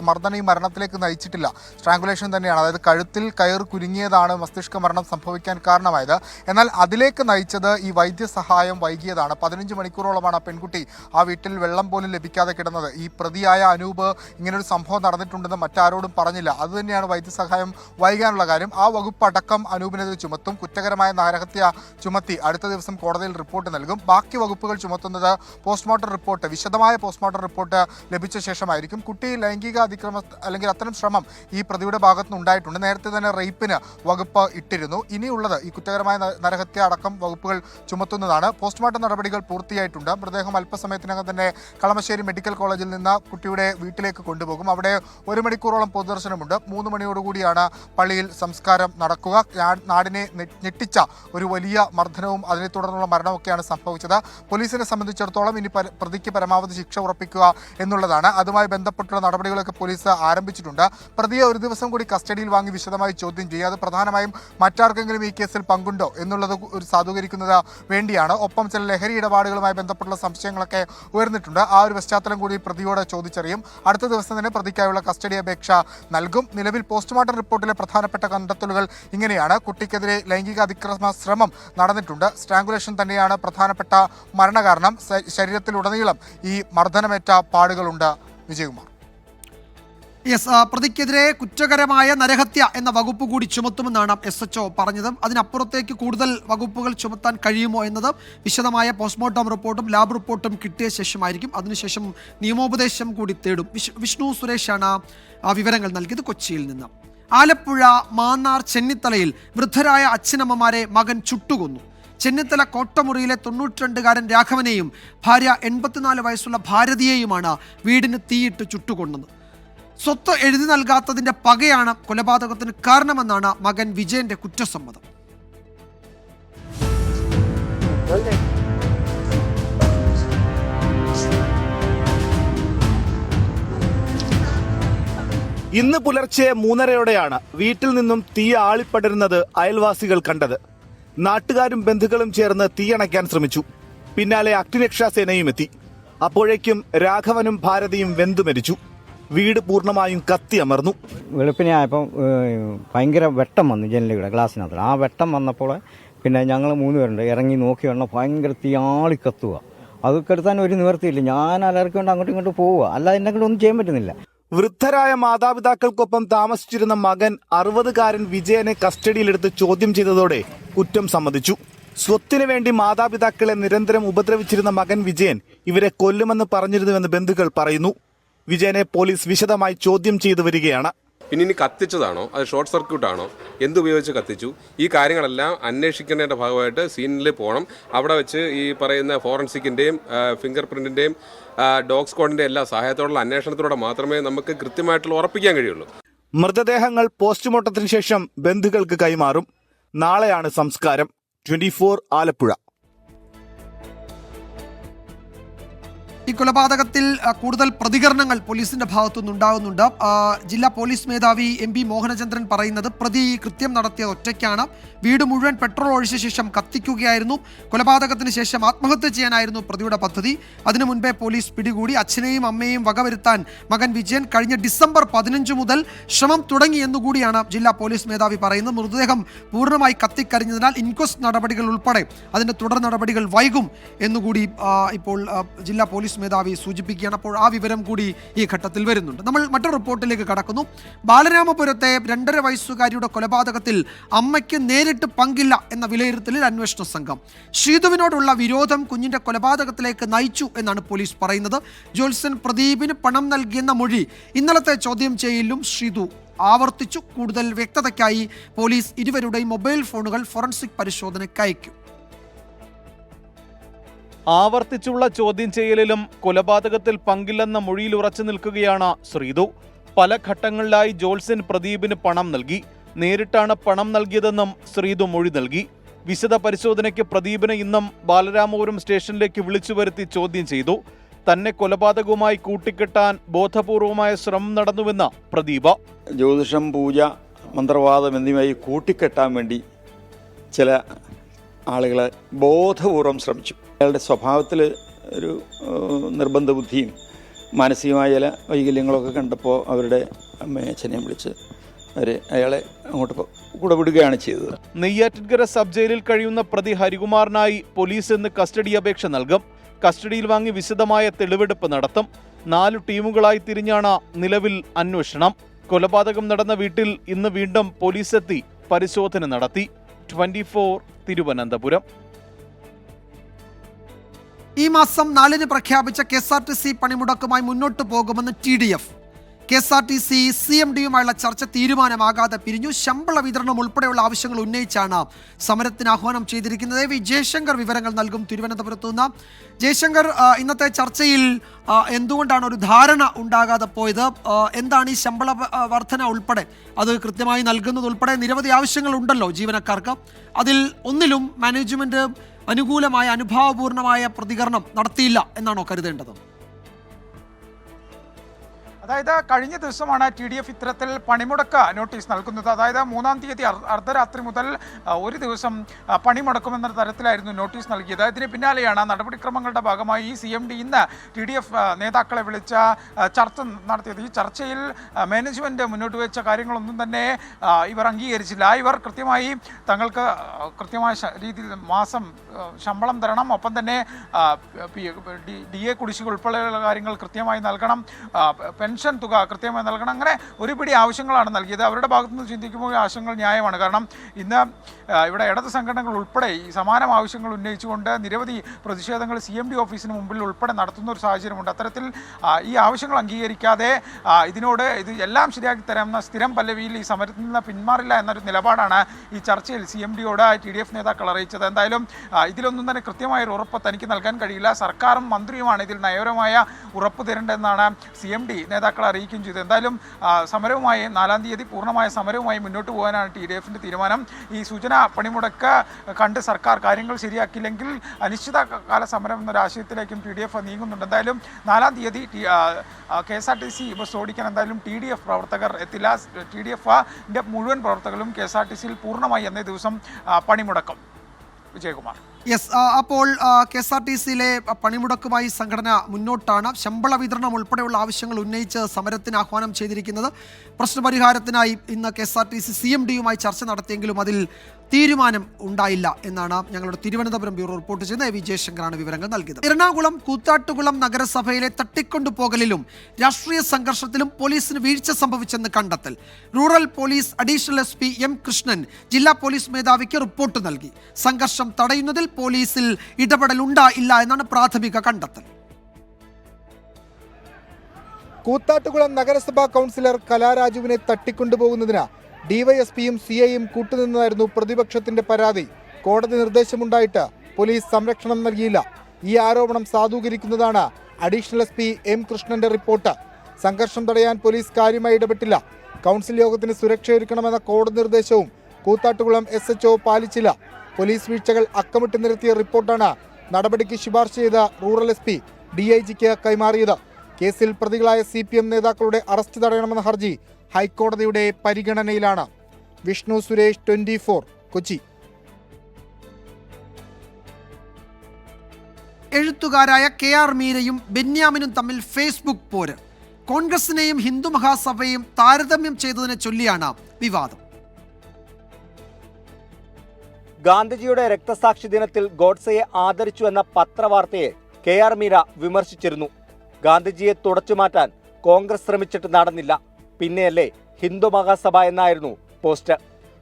മർദ്ദനം ഈ മരണത്തിലേക്ക് നയിച്ചിട്ടില്ല. സ്ട്രാങ്കുലേഷൻ തന്നെയാണ്. അതായത് കഴുത്തിൽ കയർ കുരുങ്ങിയതാണ് മസ്തിഷ്ക മരണം സംഭവിക്കാൻ കാരണമായത്. എന്നാൽ അതിലേക്ക് നയിച്ചത് ഈ വൈദ്യസഹായം വൈകിയതാണ്. 15 മണിക്കൂറോളമാണ് ആ പെൺകുട്ടി ആ വീട്ടിൽ വെള്ളം പോലും ലഭിക്കാതെ കിടന്നത്. ഈ പ്രതിയായ അനൂപ് ഇങ്ങനൊരു സംഭവം നടന്നിട്ടുണ്ടെന്ന് മറ്റാരോടും പറഞ്ഞില്ല. അതുതന്നെയാണ് വൈദ്യസഹായം വൈകാനുള്ള കാര്യം. ആ വകുപ്പ് അടക്കം അനൂപിനെതിരെ ചുമത്തും. കുറ്റകരമായ നരഹത്യ ചുമത്തി അടുത്ത ദിവസം കോടതിയിൽ റിപ്പോർട്ട് നൽകും. ബാക്കി വകുപ്പുകൾ ചുമത്തുന്നത് പോസ്റ്റ്മോർട്ടം റിപ്പോർട്ട്, വിശദമായ പോസ്റ്റ്മോർട്ടം റിപ്പോർട്ട് ലഭിച്ച ശേഷമായിരിക്കും. കുട്ടി ലൈംഗിക അതിക്രമ അല്ലെങ്കിൽ അത്തരം ശ്രമം ഈ പ്രതിയുടെ ഭാഗത്തുനിന്ന് ഉണ്ടായിട്ടുണ്ട്. നേരത്തെ തന്നെ റേപ്പിന് വകുപ്പ് ഇട്ടിരുന്നു. ഇനിയുള്ളത് ഈ കുറ്റകരമായ നരഹത്യ അടക്കം വകുപ്പുകൾ ചുമത്തുന്നതാണ്. പോസ്റ്റ്മോർട്ടം നടപടികൾ പൂർത്തിയായിട്ടുണ്ട്. മൃതദേഹം അല്പസമയത്തിനകം തന്നെ കളമശ്ശേരി മെഡിക്കൽ കോളേജിൽ നിന്ന് കുട്ടിയുടെ വീട്ടിലേക്ക് കൊണ്ടുപോകും. അവിടെ 1 മണിക്കൂറോളം പൊതുദർശനമുണ്ട്. 3 മണിയോടുകൂടിയാണ് പള്ളിയിൽ സംസ്കാരം നടക്കുക. നാടിനെ ഞെട്ടിച്ച ഒരു വലിയ മർദ്ദനവും അതിനെ തുടർന്നുള്ള മരണമൊക്കെയാണ് സംഭവിച്ചത്. പോലീസിനെ സംബന്ധിച്ചിടത്തോളം ഇനി പ്രതിക്ക് പരമാവധി ശിക്ഷ ഉറപ്പിക്കുക എന്നുള്ളതാണ്. അതുമായി ബന്ധപ്പെട്ടുള്ള നടപടികളൊക്കെ പോലീസ് ആരംഭിച്ചിട്ടുണ്ട്. പ്രതിയെ ഒരു ദിവസം കൂടി കസ്റ്റഡിയിൽ വാങ്ങി വിശദമായി ചോദ്യം ചെയ്യുക. അത് പ്രധാനമായും മറ്റാർക്കെങ്കിലും ഈ കേസിൽ പങ്കുണ്ടോ എന്നുള്ളത് ഒരു സാധൂകരിക്കുന്നത് വേണ്ടിയാണ്. ഒപ്പം ചില ലഹരി ഇടപാടുകളുമായി ബന്ധപ്പെട്ടുള്ള സംശയങ്ങളൊക്കെ ഉയർന്നിട്ടുണ്ട്. ആ ഒരു പശ്ചാത്തലം കൂടി പ്രതിയോട് ചോദിച്ചറിയും. അടുത്ത ദിവസം തന്നെ പ്രതിക്കായുള്ള കസ്റ്റഡി അപേക്ഷ നൽകും. നിലവിൽ പോസ്റ്റ്മോർട്ടം റിപ്പോർട്ടിലെ പ്രധാനപ്പെട്ട കണ്ടെത്തലുകൾ ഇങ്ങനെയാണ്. കുട്ടിക്കെതിരെ ലൈംഗിക അതിക്രമ ശ്രമം നടന്നിട്ടുണ്ട്. സ്ട്രാങ്കുലേഷൻ തന്നെയാണ് പ്രധാനപ്പെട്ട മരണകാരണം. ശരീരത്തിലുടനീളം ഈ മർദ്ദനമേറ്റ പാടുകളുണ്ട്. വിജയകുമാർ. പ്രതിക്കെതിരെ കുറ്റകരമായ നരഹത്യ എന്ന വകുപ്പ് കൂടി ചുമത്തുമെന്നാണ് SHO പറഞ്ഞത്. അതിനപ്പുറത്തേക്ക് കൂടുതൽ വകുപ്പുകൾ ചുമത്താൻ കഴിയുമോ എന്നത് വിശദമായ പോസ്റ്റ്മോർട്ടം റിപ്പോർട്ടും ലാബ് റിപ്പോർട്ടും കിട്ടിയ ശേഷമായിരിക്കും. അതിനുശേഷം നിയമോപദേശം കൂടി തേടും. വിഷ്ണു സുരേഷാണ് വിവരങ്ങൾ നൽകിയത് കൊച്ചിയിൽ നിന്ന്. ആലപ്പുഴ മാന്നാർ ചെന്നിത്തലയിൽ വൃദ്ധരായ അച്ഛനമ്മമാരെ മകൻ ചുട്ടുകൊന്നു. ചെന്നിത്തല കോട്ടമുറിയിലെ 92-കാരൻ രാഘവനെയും ഭാര്യ 84 വയസ്സുള്ള ഭാരതിയെയുമാണ് വീടിന് തീയിട്ട് ചുട്ടുകൊന്നത്. സ്വത്ത് എഴുതി നൽകാത്തതിന്റെ പകയാണ് കൊലപാതകത്തിന് കാരണമെന്നാണ് മകൻ വിജയന്റെ കുറ്റസമ്മതം. ഇന്ന് പുലർച്ചെ 3:30-യോടെയാണ് വീട്ടിൽ നിന്നും തീ ആളിപ്പടരുന്നത് അയൽവാസികൾ കണ്ടത്. നാട്ടുകാരും ബന്ധുക്കളും ചേർന്ന് തീയണയ്ക്കാൻ ശ്രമിച്ചു. പിന്നാലെ അഗ്നിരക്ഷാസേനയും എത്തി. അപ്പോഴേക്കും രാഘവനും ഭാരതിയും വെന്തു മരിച്ചു. വീട് പൂർണ്ണമായും കത്തിയമർന്നു. വെളുപ്പിനെയായപ്പോൾ ഭയങ്കര വെട്ടം വന്നു ജനലുകളുടെ ഗ്ലാസ്സിനകത്ത്. ആ വെട്ടം വന്നപ്പോൾ പിന്നെ ഞങ്ങൾ 3 പേരുണ്ട് ഇറങ്ങി നോക്കി വരണം. ഭയങ്കര തീയാളി കത്തുക. അത് കെടുത്താൻ ഒരു നിവർത്തിയില്ല. ഞാൻ അലർക്കി കൊണ്ട് അങ്ങോട്ടും ഇങ്ങോട്ട് പോവുക, അല്ലാതെ എന്നെ കൊണ്ട് ഒന്നും ചെയ്യാൻ പറ്റുന്നില്ല. വൃദ്ധരായ മാതാപിതാക്കൾക്കൊപ്പം താമസിച്ചിരുന്ന മകൻ 60-കാരൻ വിജയനെ കസ്റ്റഡിയിലെടുത്ത് ചോദ്യം ചെയ്തതോടെ കുറ്റം സമ്മതിച്ചു. സ്വത്തിനു വേണ്ടി മാതാപിതാക്കളെ നിരന്തരം ഉപദ്രവിച്ചിരുന്ന മകൻ വിജയൻ ഇവരെ കൊല്ലുമെന്ന് പറഞ്ഞിരുന്നുവെന്ന് ബന്ധുക്കൾ പറയുന്നു. വിജയനെ പോലീസ് വിശദമായി ചോദ്യം ചെയ്തു വരികയാണ്. പിന്നെ ഇനി കത്തിച്ചതാണോ, അത് ഷോർട്ട് സർക്യൂട്ട് ആണോ, എന്തുപയോഗിച്ച് കത്തിച്ചു, ഈ കാര്യങ്ങളെല്ലാം അന്വേഷിക്കുന്നതിൻ്റെ ഭാഗമായിട്ട് സീനിൽ പോകണം. അവിടെ വെച്ച് ഈ പറയുന്ന ഫോറൻസിക്കിൻ്റെയും ഫിംഗർ പ്രിന്റിൻ്റെയും ഡോഗ് സ്ക്വാഡിൻ്റെ എല്ലാ സഹായത്തോടുള്ള അന്വേഷണത്തിലൂടെ മാത്രമേ നമുക്ക് കൃത്യമായിട്ടുള്ള ഉറപ്പിക്കാൻ കഴിയുള്ളൂ. മൃതദേഹങ്ങൾ പോസ്റ്റ്മോർട്ടത്തിന് ശേഷം ബന്ധുക്കൾക്ക് കൈമാറും. നാളെയാണ് സംസ്കാരം. 24 ആലപ്പുഴ. ഈ കൊലപാതകത്തിൽ കൂടുതൽ പ്രതികരണങ്ങൾ പോലീസിന്റെ ഭാഗത്തുനിന്നുണ്ടാകുന്നുണ്ട്. ജില്ലാ പോലീസ് മേധാവി MP മോഹനചന്ദ്രൻ പറയുന്നത് പ്രതി കൃത്യം നടത്തിയത് ഒറ്റയ്ക്കാണ്. വീട് മുഴുവൻ പെട്രോൾ ഒഴിച്ച ശേഷം കത്തിക്കുകയായിരുന്നു. കൊലപാതകത്തിന് ശേഷം ആത്മഹത്യ ചെയ്യാനായിരുന്നു പ്രതിയുടെ പദ്ധതി. അതിനു മുൻപേ പോലീസ് പിടികൂടി. അച്ഛനെയും അമ്മയെയും വകവരുത്താൻ മകൻ വിജയൻ കഴിഞ്ഞ ഡിസംബർ 15 മുതൽ ശ്രമം തുടങ്ങി എന്നുകൂടിയാണ് ജില്ലാ പോലീസ് മേധാവി പറയുന്നത്. മൃതദേഹം പൂർണ്ണമായി കത്തിക്കരിഞ്ഞതിനാൽ ഇൻക്വസ്റ്റ് നടപടികൾ ഉൾപ്പെടെ അതിന്റെ തുടർ നടപടികൾ വൈകും എന്നുകൂടി ഇപ്പോൾ ജില്ലാ പോലീസ് മേധാവി സൂചിപ്പിക്കുകയാണ്. അപ്പോൾ ആ വിവരം കൂടി ഈ ഘട്ടത്തിൽ വരുന്നുണ്ട്. നമ്മൾ മറ്റൊരു റിപ്പോർട്ടിലേക്ക് കടക്കുന്നു. ബാലരാമപുരത്തെ 2.5 വയസ്സുകാരിയുടെ കൊലപാതകത്തിൽ അമ്മയ്ക്ക് നേരിട്ട് പങ്കില്ല എന്ന വിലയിരുത്തലിൽ അന്വേഷണ സംഘം. ശ്രീധുവിനോടുള്ള വിരോധം കുഞ്ഞിന്റെ കൊലപാതകത്തിലേക്ക് നയിച്ചു എന്നാണ് പോലീസ് പറയുന്നത്. ജോത്സൻ പ്രദീപിന് പണം നൽകിയെന്ന മൊഴി ഇന്നലത്തെ ചോദ്യം ചെയ്യലിലും ശ്രീധു ആവർത്തിച്ചു. കൂടുതൽ വ്യക്തതയ്ക്കായി പോലീസ് ഇരുവരുടെയും മൊബൈൽ ഫോണുകൾ ഫോറൻസിക് പരിശോധനയ്ക്ക് അയക്കും. ആവർത്തിച്ചുള്ള ചോദ്യം ചെയ്യലിലും കൊലപാതകത്തിൽ പങ്കില്ലെന്ന മൊഴിയിൽ ഉറച്ചു നിൽക്കുകയാണ് ശ്രീധു. പല ഘട്ടങ്ങളിലായി ജോത്സൻ പ്രദീപിന് പണം നൽകി. നേരിട്ടാണ് പണം നൽകിയതെന്നും ശ്രീധു മൊഴി നൽകി. വിശദ പരിശോധനയ്ക്ക് പ്രദീപിനെ ഇന്നും ബാലരാമപുരം സ്റ്റേഷനിലേക്ക് വിളിച്ചു വരുത്തി ചോദ്യം ചെയ്തു. തന്നെ കൊലപാതകവുമായി കൂട്ടിക്കെട്ടാൻ ബോധപൂർവമായ ശ്രമം നടന്നുവെന്ന് പ്രദീപ. ജ്യോതിഷം, പൂജ, മന്ത്രവാദം എന്നിവയായി കൂട്ടിക്കെട്ടാൻ വേണ്ടി ചില ആളുകളെ ബോധപൂർവം ശ്രമിച്ചു. അയാളുടെ സ്വഭാവത്തിൽ ഒരു നിർബന്ധ ബുദ്ധിയും മാനസികമായ ചില വൈകല്യങ്ങളൊക്കെ കണ്ടപ്പോൾ അവരുടെ അമ്മയെ അച്ഛനെയും വിളിച്ച് അയാളെ അങ്ങോട്ട് കൂടെ വിടുകയാണ് ചെയ്തത്. നെയ്യാറ്റിൻകര സബ് ജയിലിൽ കഴിയുന്ന പ്രതി ഹരികുമാറിനായി പോലീസ് ഇന്ന് കസ്റ്റഡി അപേക്ഷ നൽകും. കസ്റ്റഡിയിൽ വാങ്ങി വിശദമായ തെളിവെടുപ്പ് നടത്തും. 4 ടീമുകളായി തിരിഞ്ഞാണ് നിലവിൽ അന്വേഷണം. കൊലപാതകം നടന്ന വീട്ടിൽ ഇന്ന് വീണ്ടും പോലീസ് എത്തി പരിശോധന നടത്തി. 24 തിരുവനന്തപുരം. ഈ മാസം 4-ന് പ്രഖ്യാപിച്ച KSRTC പണിമുടക്കുമായി മുന്നോട്ട് പോകുമെന്ന് TDF. KSRTC CMD-യുമായുള്ള ചർച്ച തീരുമാനമാകാതെ പിരിഞ്ഞു. ശമ്പള വിതരണം ഉൾപ്പെടെയുള്ള ആവശ്യങ്ങൾ ഉന്നയിച്ചാണ് സമരത്തിന് ആഹ്വാനം ചെയ്തിരിക്കുന്നത്. ജയശങ്കർ വിവരങ്ങൾ നൽകും തിരുവനന്തപുരത്തു നിന്ന്. ജയശങ്കർ, ഇന്നത്തെ ചർച്ചയിൽ എന്തുകൊണ്ടാണ് ഒരു ധാരണ ഉണ്ടാകാതെ പോയത്? എന്താണ് ഈ ശമ്പള വർധന ഉൾപ്പെടെ അത് കൃത്യമായി നൽകുന്നത് ഉൾപ്പെടെ നിരവധി ആവശ്യങ്ങൾ ഉണ്ടല്ലോ ജീവനക്കാർക്ക്. അതിൽ ഒന്നിലും മാനേജ്മെന്റ് അനുകൂലമായ അനുഭാവപൂർണമായ പ്രതികരണം നടത്തിയില്ല എന്നാണോ കരുതേണ്ടത്? അതായത് കഴിഞ്ഞ ദിവസമാണ് TDF ഇത്തരത്തിൽ പണിമുടക്ക് നോട്ടീസ് നൽകുന്നത്. അതായത് 3-ാം തീയതി അർദ്ധരാത്രി മുതൽ ഒരു ദിവസം പണിമുടക്കുമെന്ന തരത്തിലായിരുന്നു നോട്ടീസ് നൽകിയത്. ഇതിന് പിന്നാലെയാണ് നടപടിക്രമങ്ങളുടെ ഭാഗമായി CMD ഇന്ന് TDF നേതാക്കളെ വിളിച്ച ചർച്ച നടത്തിയത്. ഈ ചർച്ചയിൽ മാനേജ്മെൻറ്റ് മുന്നോട്ട് വെച്ച കാര്യങ്ങളൊന്നും തന്നെ ഇവർ അംഗീകരിച്ചില്ല. ഇവർ കൃത്യമായി തങ്ങൾക്ക് കൃത്യമായ രീതിയിൽ മാസം ശമ്പളം തരണം, ഒപ്പം തന്നെ DA കുടിശ്ശിക ഉൾപ്പെടെയുള്ള കാര്യങ്ങൾ കൃത്യമായി നൽകണം, പെൻഷൻ തുക കൃത്യമായി നൽകണം. അങ്ങനെ ഒരു പിടി ആവശ്യങ്ങളാണ് നൽകിയത്. അവരുടെ ഭാഗത്തുനിന്ന് ചിന്തിക്കുമ്പോൾ ആവശ്യങ്ങൾ ന്യായമാണ്. കാരണം ഇന്ന് ഇവിടെ ഇടത് സംഘടനകൾ ഉൾപ്പെടെ ഈ സമാനം ആവശ്യങ്ങൾ ഉന്നയിച്ചുകൊണ്ട് നിരവധി പ്രതിഷേധങ്ങൾ CMD ഓഫീസിന് മുമ്പിൽ ഉൾപ്പെടെ നടത്തുന്ന ഒരു സാഹചര്യമുണ്ട്. അത്തരത്തിൽ ഈ ആവശ്യങ്ങൾ അംഗീകരിക്കാതെ ഇത് എല്ലാം ശരിയാക്കി തരാമെന്ന സ്ഥിരം പല്ലവിയിൽ ഈ സമരത്തിൽ നിന്ന് പിന്മാറില്ല എന്നൊരു നിലപാടാണ് ഈ ചർച്ചയിൽ CMDയോട് TDF നേതാക്കൾ അറിയിച്ചത്. എന്തായാലും ഇതിലൊന്നും തന്നെ കൃത്യമായൊരു ഉറപ്പ് തനിക്ക് നൽകാൻ കഴിയില്ല. സർക്കാരും മന്ത്രിയുമാണ് ഇതിൽ നയപരമായ ഉറപ്പ് തരേണ്ടതെന്നാണ് CMD നേതാക്കളെ അറിയിക്കുകയും ചെയ്തത്. എന്തായാലും സമരവുമായി 4-ാം തീയതി പൂർണ്ണമായ സമരവുമായി മുന്നോട്ട് പോകാനാണ് TDFന്റെ തീരുമാനം. ഈ സൂചന പണിമുടക്ക് കണ്ട് സർക്കാർ കാര്യങ്ങൾ ശരിയാക്കിയില്ലെങ്കിൽ അനിശ്ചിതകാല സമരം എന്നൊരാശയത്തിലേക്കും TDF നീങ്ങുന്നുണ്ട്. എന്തായാലും 4-ാം തീയതി KSRTC ബസ് ഓടിക്കാൻ എന്തായാലും TDF പ്രവർത്തകർ എത്തില്ല. TDFന്റെ മുഴുവൻ പ്രവർത്തകരും KSRTCയിൽ പൂർണ്ണമായി അന്നേ ദിവസം പണിമുടക്കും. വിജയകുമാർ. യെസ്, അപ്പോൾ KSRTCയിലെ പണിമുടക്കുമായി സംഘടന മുന്നോട്ടാണ്. ശമ്പള വിതരണം ഉൾപ്പെടെയുള്ള ആവശ്യങ്ങൾ ഉന്നയിച്ച് സമരത്തിന് ആഹ്വാനം ചെയ്തിരിക്കുന്നത്. പ്രശ്നപരിഹാരത്തിനായി ഇന്ന് KSRTC CMDയുമായി ചർച്ച നടത്തിയെങ്കിലും അതിൽ തീരുമാനം ഉണ്ടായില്ല എന്നാണ് ഞങ്ങളുടെ തിരുവനന്തപുരം ബ്യൂറോ റിപ്പോർട്ട് ചെയ്യുന്ന AV ജയശങ്കറാണ് വിവരങ്ങൾ നൽകിയത്. എറണാകുളം കൂത്താട്ടുകുളം നഗരസഭയിലെ തട്ടിക്കൊണ്ടുപോകലിലും രാഷ്ട്രീയ സംഘർഷത്തിലും പോലീസിന് വീഴ്ച സംഭവിച്ചെന്ന് കണ്ടെത്തൽ. Rural police additional SP M Krishnan ജില്ലാ പോലീസ് മേധാവിക്ക് റിപ്പോർട്ട് നൽകി. സംഘർഷം തടയുന്നതിൽ പോലീസിൽ ഇടപെടൽ ഉണ്ടായില്ല എന്നാണ് പ്രാഥമിക കണ്ടെത്തൽ. കൂത്താട്ടുകുളം നഗരസഭാ കൗൺസിലർ കലാരാജുവിനെ തട്ടിക്കൊണ്ടുപോകുന്നതിന് DYSPയും CIയും കൂട്ടുനിന്നതായിരുന്നു പ്രതിപക്ഷത്തിന്റെ പരാതി. കോടതി നിർദ്ദേശമുണ്ടായിട്ട് പോലീസ് സംരക്ഷണം നൽകിയില്ല. ഈ ആരോപണം സാധൂകരിക്കുന്നതാണ് അഡീഷണൽ SP M കൃഷ്ണന്റെ റിപ്പോർട്ട്. സംഘർഷം തടയാൻ പോലീസ് കാര്യമായി ഇടപെട്ടില്ല. കൗൺസിൽ യോഗത്തിന് സുരക്ഷയൊരുക്കണമെന്ന കോടതി നിർദ്ദേശവും കൂത്താട്ടുകുളം SHO പാലിച്ചില്ല. പോലീസ് വീഴ്ചകൾ അക്കമിട്ട് നിരത്തിയ റിപ്പോർട്ടാണ് നടപടിക്ക് ശുപാർശ ചെയ്ത റൂറൽ SP DIGക്ക് കൈമാറിയത്. കേസിൽ പ്രതികളായ CPM നേതാക്കളുടെ അറസ്റ്റ് തടയണമെന്ന ഹർജി ഹൈക്കോടതിയുടെ പരിഗണനയിലാണ്. വിഷ്ണു സുരേഷ്, 24 കൊച്ചി. എഴുത്തുകാരായ KR മീരയും ബെന്യാമിനും തമ്മിൽ ഫേസ്ബുക്ക് പോര്. കോൺഗ്രസിനെയും ഹിന്ദു മഹാസഭയെയും താരതമ്യം ചെയ്തതിനെ ചൊല്ലിയാണ് വിവാദം. ഗാന്ധിജിയുടെ രക്തസാക്ഷി ദിനത്തിൽ ഗോഡ്സെയെ ആദരിച്ചു എന്ന പത്രവാർത്തയെ KR മീര വിമർശിച്ചിരുന്നു. ഗാന്ധിജിയെ തുടച്ചുമാറ്റാൻ കോൺഗ്രസ് ശ്രമിച്ചിട്ട് നടന്നില്ല. പിന്നെയല്ലേ ഹിന്ദു മഹാസഭ എന്നായിരുന്നു പോസ്റ്റ്.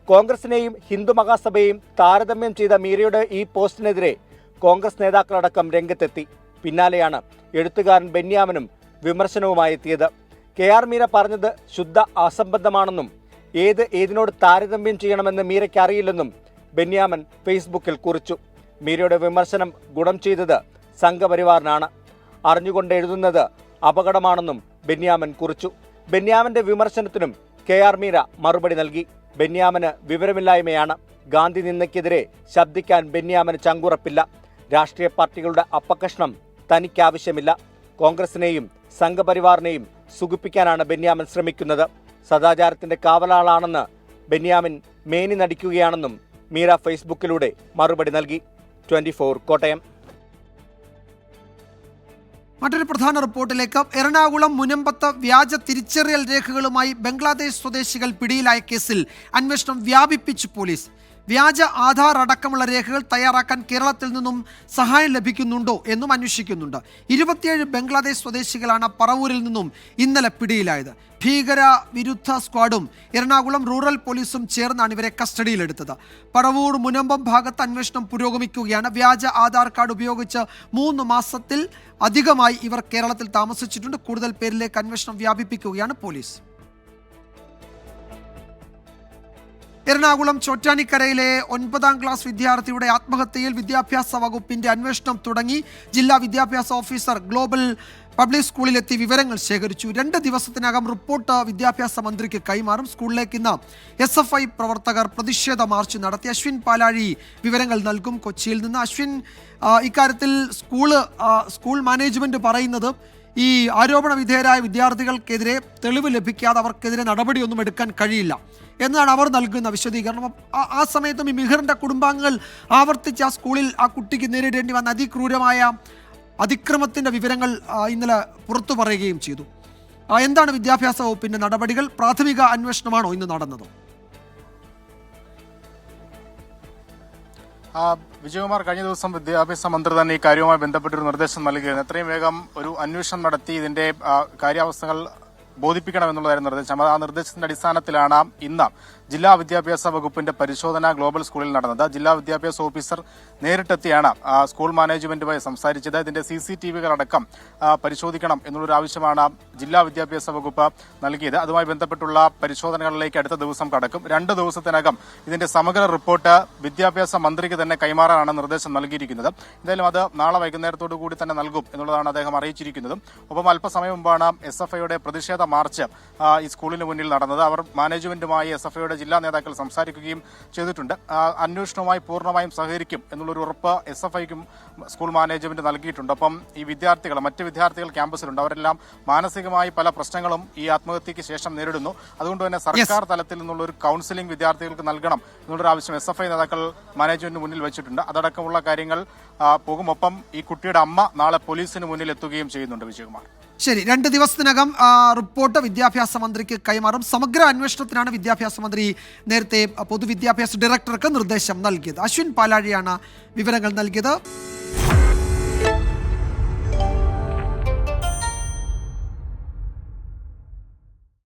കോൺഗ്രസിനെയും ഹിന്ദു മഹാസഭയെയും താരതമ്യം ചെയ്ത മീരയുടെ ഈ പോസ്റ്റിനെതിരെ കോൺഗ്രസ് നേതാക്കളടക്കം രംഗത്തെത്തി. പിന്നാലെയാണ് എഴുത്തുകാരൻ ബെന്യാമിനും വിമർശനവുമായി എത്തിയത്. KR മീര പറഞ്ഞത് ശുദ്ധ അസംബന്ധമാണെന്നും ഏതിനോട് താരതമ്യം ചെയ്യണമെന്ന് മീരയ്ക്ക് അറിയില്ലെന്നും ബെന്യാമിൻ ഫേസ്ബുക്കിൽ കുറിച്ചു. മീരയുടെ വിമർശനം ഗുണം ചെയ്തത് സംഘപരിവാറിനാണ്. അറിഞ്ഞുകൊണ്ട് എഴുതുന്നത് അപകടമാണെന്നും ബെന്യാമിൻ കുറിച്ചു. ബെന്യാമിന്റെ വിമർശനത്തിനും KR മീര മറുപടി നൽകി. ബെന്യാമിന് വിവരമില്ലായ്മയാണ്. ഗാന്ധി നിന്ദയ്ക്കെതിരെ ശബ്ദിക്കാൻ ബെന്യാമിന് ചങ്കുറപ്പില്ല. രാഷ്ട്രീയ പാർട്ടികളുടെ അപകർഷണം തനിക്കാവശ്യമില്ല. കോൺഗ്രസിനെയും സംഘപരിവാറിനെയും സുഖിപ്പിക്കാനാണ് ബെന്യാമിൻ ശ്രമിക്കുന്നത്. സദാചാരത്തിന്റെ കാവലാളാണെന്ന് ബെന്യാമിൻ മേനി നടിക്കുകയാണെന്നും മീര ഫേസ്ബുക്കിലൂടെ മറുപടി നൽകി. 24 കോട്ടയം. മറ്റൊരു പ്രധാന റിപ്പോർട്ടിലേക്ക്. എറണാകുളം മുനമ്പത്ത് വ്യാജ തിരിച്ചറിയൽ രേഖകളുമായി ബംഗ്ലാദേശ് സ്വദേശികൾ പിടിയിലായ കേസിൽ അന്വേഷണം വ്യാപിപ്പിച്ചു പോലീസ്. വ്യാജ ആധാർ അടക്കമുള്ള രേഖകൾ തയ്യാറാക്കാൻ കേരളത്തിൽ നിന്നും സഹായം ലഭിക്കുന്നുണ്ടോ എന്നും അന്വേഷിക്കുന്നുണ്ട്. 27 ബംഗ്ലാദേശ് സ്വദേശികളാണ് പറവൂരിൽ നിന്നും ഇന്നലെ പിടിയിലായത്. ഭീകര വിരുദ്ധ സ്ക്വാഡും എറണാകുളം റൂറൽ പോലീസും ചേർന്നാണ് ഇവരെ കസ്റ്റഡിയിലെടുത്തത്. പറവൂർ മുനമ്പം ഭാഗത്ത് അന്വേഷണം പുരോഗമിക്കുകയാണ്. വ്യാജ ആധാർ കാർഡ് ഉപയോഗിച്ച് 3 മാസത്തിൽ അധികമായി ഇവർ കേരളത്തിൽ താമസിച്ചിട്ടുണ്ട്. കൂടുതൽ പേരിലേക്ക് അന്വേഷണം വ്യാപിപ്പിക്കുകയാണ് പോലീസ്. എറണാകുളം ചോറ്റാനിക്കരയിലെ 9ാം ക്ലാസ് വിദ്യാർത്ഥിയുടെ ആത്മഹത്യയിൽ വിദ്യാഭ്യാസ വകുപ്പിന്റെ അന്വേഷണം തുടങ്ങി. ജില്ലാ വിദ്യാഭ്യാസ ഓഫീസർ ഗ്ലോബൽ പബ്ലിക് സ്കൂളിലെത്തി വിവരങ്ങൾ ശേഖരിച്ചു. 2 ദിവസത്തിനകം റിപ്പോർട്ട് വിദ്യാഭ്യാസ മന്ത്രിക്ക് കൈമാറും. സ്കൂളിലേക്ക് ഇന്ന് SFI പ്രവർത്തകർ പ്രതിഷേധ മാർച്ച് നടത്തി. അശ്വിൻ പാലാഴി വിവരങ്ങൾ നൽകും കൊച്ചിയിൽ നിന്ന്. അശ്വിൻ, ഇക്കാര്യത്തിൽ സ്കൂൾ മാനേജ്മെന്റ് പറയുന്നത് ഈ ആരോപണ വിധേയരായ വിദ്യാർത്ഥികൾക്കെതിരെ തെളിവ് ലഭിക്കാതെ അവർക്കെതിരെ നടപടിയൊന്നും എടുക്കാൻ കഴിയില്ല എന്നാണ് അവർ നൽകുന്ന വിശദീകരണം. ആ സമയത്തും ഈ മിഹിറിന്റെ കുടുംബാംഗങ്ങൾ ആവർത്തിച്ച് ആ സ്കൂളിൽ ആ കുട്ടിക്ക് നേരിടേണ്ടി വന്ന അതിക്രൂരമായ അതിക്രമത്തിന്റെ വിവരങ്ങൾ ഇന്നലെ പുറത്തു പറയുകയും ചെയ്തു. എന്താണ് വിദ്യാഭ്യാസ വകുപ്പിന്റെ നടപടികൾ? പ്രാഥമിക അന്വേഷണമാണോ ഇന്ന് നടന്നത്? വിജയകുമാർ, കഴിഞ്ഞ ദിവസം വിദ്യാഭ്യാസ മന്ത്രി തന്നെ ഈ കാര്യവുമായി ബന്ധപ്പെട്ടൊരു നിർദ്ദേശം നൽകിയിരുന്നു. എത്രയും വേഗം ഒരു അന്വേഷണം നടത്തി ഇതിന്റെ കാര്യാവസ്ഥകൾ ബോധിപ്പിക്കണം എന്നുള്ളതായിരുന്നു നിർദ്ദേശം. ആ നിർദ്ദേശത്തിന്റെ അടിസ്ഥാനത്തിലാണ് ഇന്ന് ജില്ലാ വിദ്യാഭ്യാസ വകുപ്പിന്റെ പരിശോധന ഗ്ലോബൽ സ്കൂളിൽ നടന്നത്. ജില്ലാ വിദ്യാഭ്യാസ ഓഫീസർ നേരിട്ടെത്തിയാണ് സ്കൂൾ മാനേജ്മെന്റുമായി സംസാരിച്ചത്. ഇതിന്റെ CCTV-കളടക്കം പരിശോധിക്കണം എന്നുള്ളൊരു ആവശ്യമാണ് ജില്ലാ വിദ്യാഭ്യാസ വകുപ്പ് നൽകിയത്. അതുമായി ബന്ധപ്പെട്ടുള്ള പരിശോധനകളിലേക്ക് അടുത്ത ദിവസം കടക്കും. 2 ദിവസത്തിനകം ഇതിന്റെ സമഗ്ര റിപ്പോർട്ട് വിദ്യാഭ്യാസ മന്ത്രിക്ക് തന്നെ കൈമാറാനാണ് നിർദ്ദേശം നൽകിയിരിക്കുന്നത്. എന്തായാലും അത് നാളെ വൈകുന്നേരത്തോടു കൂടി തന്നെ നൽകും എന്നുള്ളതാണ് അദ്ദേഹം അറിയിച്ചിരിക്കുന്നതും. ഒപ്പം അല്പസമയം മുമ്പാണ് SFIയുടെ പ്രതിഷേധ മാർച്ച് ഈ സ്കൂളിന് മുന്നിൽ നടന്നത്. അവർ മാനേജ്മെന്റുമായി SFIയുടെ ജില്ലാ നേതാക്കൾ സംസാരിക്കുകയും ചെയ്തിട്ടുണ്ട്. അന്വേഷണവുമായി പൂർണ്ണമായും സഹകരിക്കും എന്നുള്ളൊരു ഉറപ്പ് SFIക്കും സ്കൂൾ മാനേജ്മെന്റ് നൽകിയിട്ടുണ്ട്. അപ്പം ഈ വിദ്യാർത്ഥികൾ, മറ്റ് വിദ്യാർത്ഥികൾ ക്യാമ്പസിലുണ്ട്. അവരെല്ലാം മാനസികമായി പല പ്രശ്നങ്ങളും ഈ ആത്മഹത്യക്ക് ശേഷം നേരിടുന്നു. അതുകൊണ്ട് തന്നെ സർക്കാർ തലത്തിൽ നിന്നുള്ള ഒരു കൗൺസിലിംഗ് വിദ്യാർത്ഥികൾക്ക് നൽകണം എന്നുള്ളൊരു ആവശ്യം SFI നേതാക്കൾ മാനേജ്മെന്റിന് മുന്നിൽ വെച്ചിട്ടുണ്ട്. അതടക്കമുള്ള കാര്യങ്ങൾ പോകും. ഒപ്പം ഈ കുട്ടിയുടെ അമ്മ നാളെ പോലീസിന് മുന്നിൽ എത്തുകയും ചെയ്യുന്നുണ്ട്. വിജയകുമാർ, ശരി, 2 ദിവസത്തിനകം റിപ്പോർട്ട് വിദ്യാഭ്യാസ മന്ത്രിക്ക് കൈമാറും. സമഗ്ര അന്വേഷണത്തിനാണ് വിദ്യാഭ്യാസ മന്ത്രി നേരത്തെ പൊതുവിദ്യാഭ്യാസ ഡയറക്ടർക്ക് നിർദ്ദേശം നൽകിയത്. അശ്വിൻ പാലാഴിയാണ് വിവരങ്ങൾ നൽകിയത്.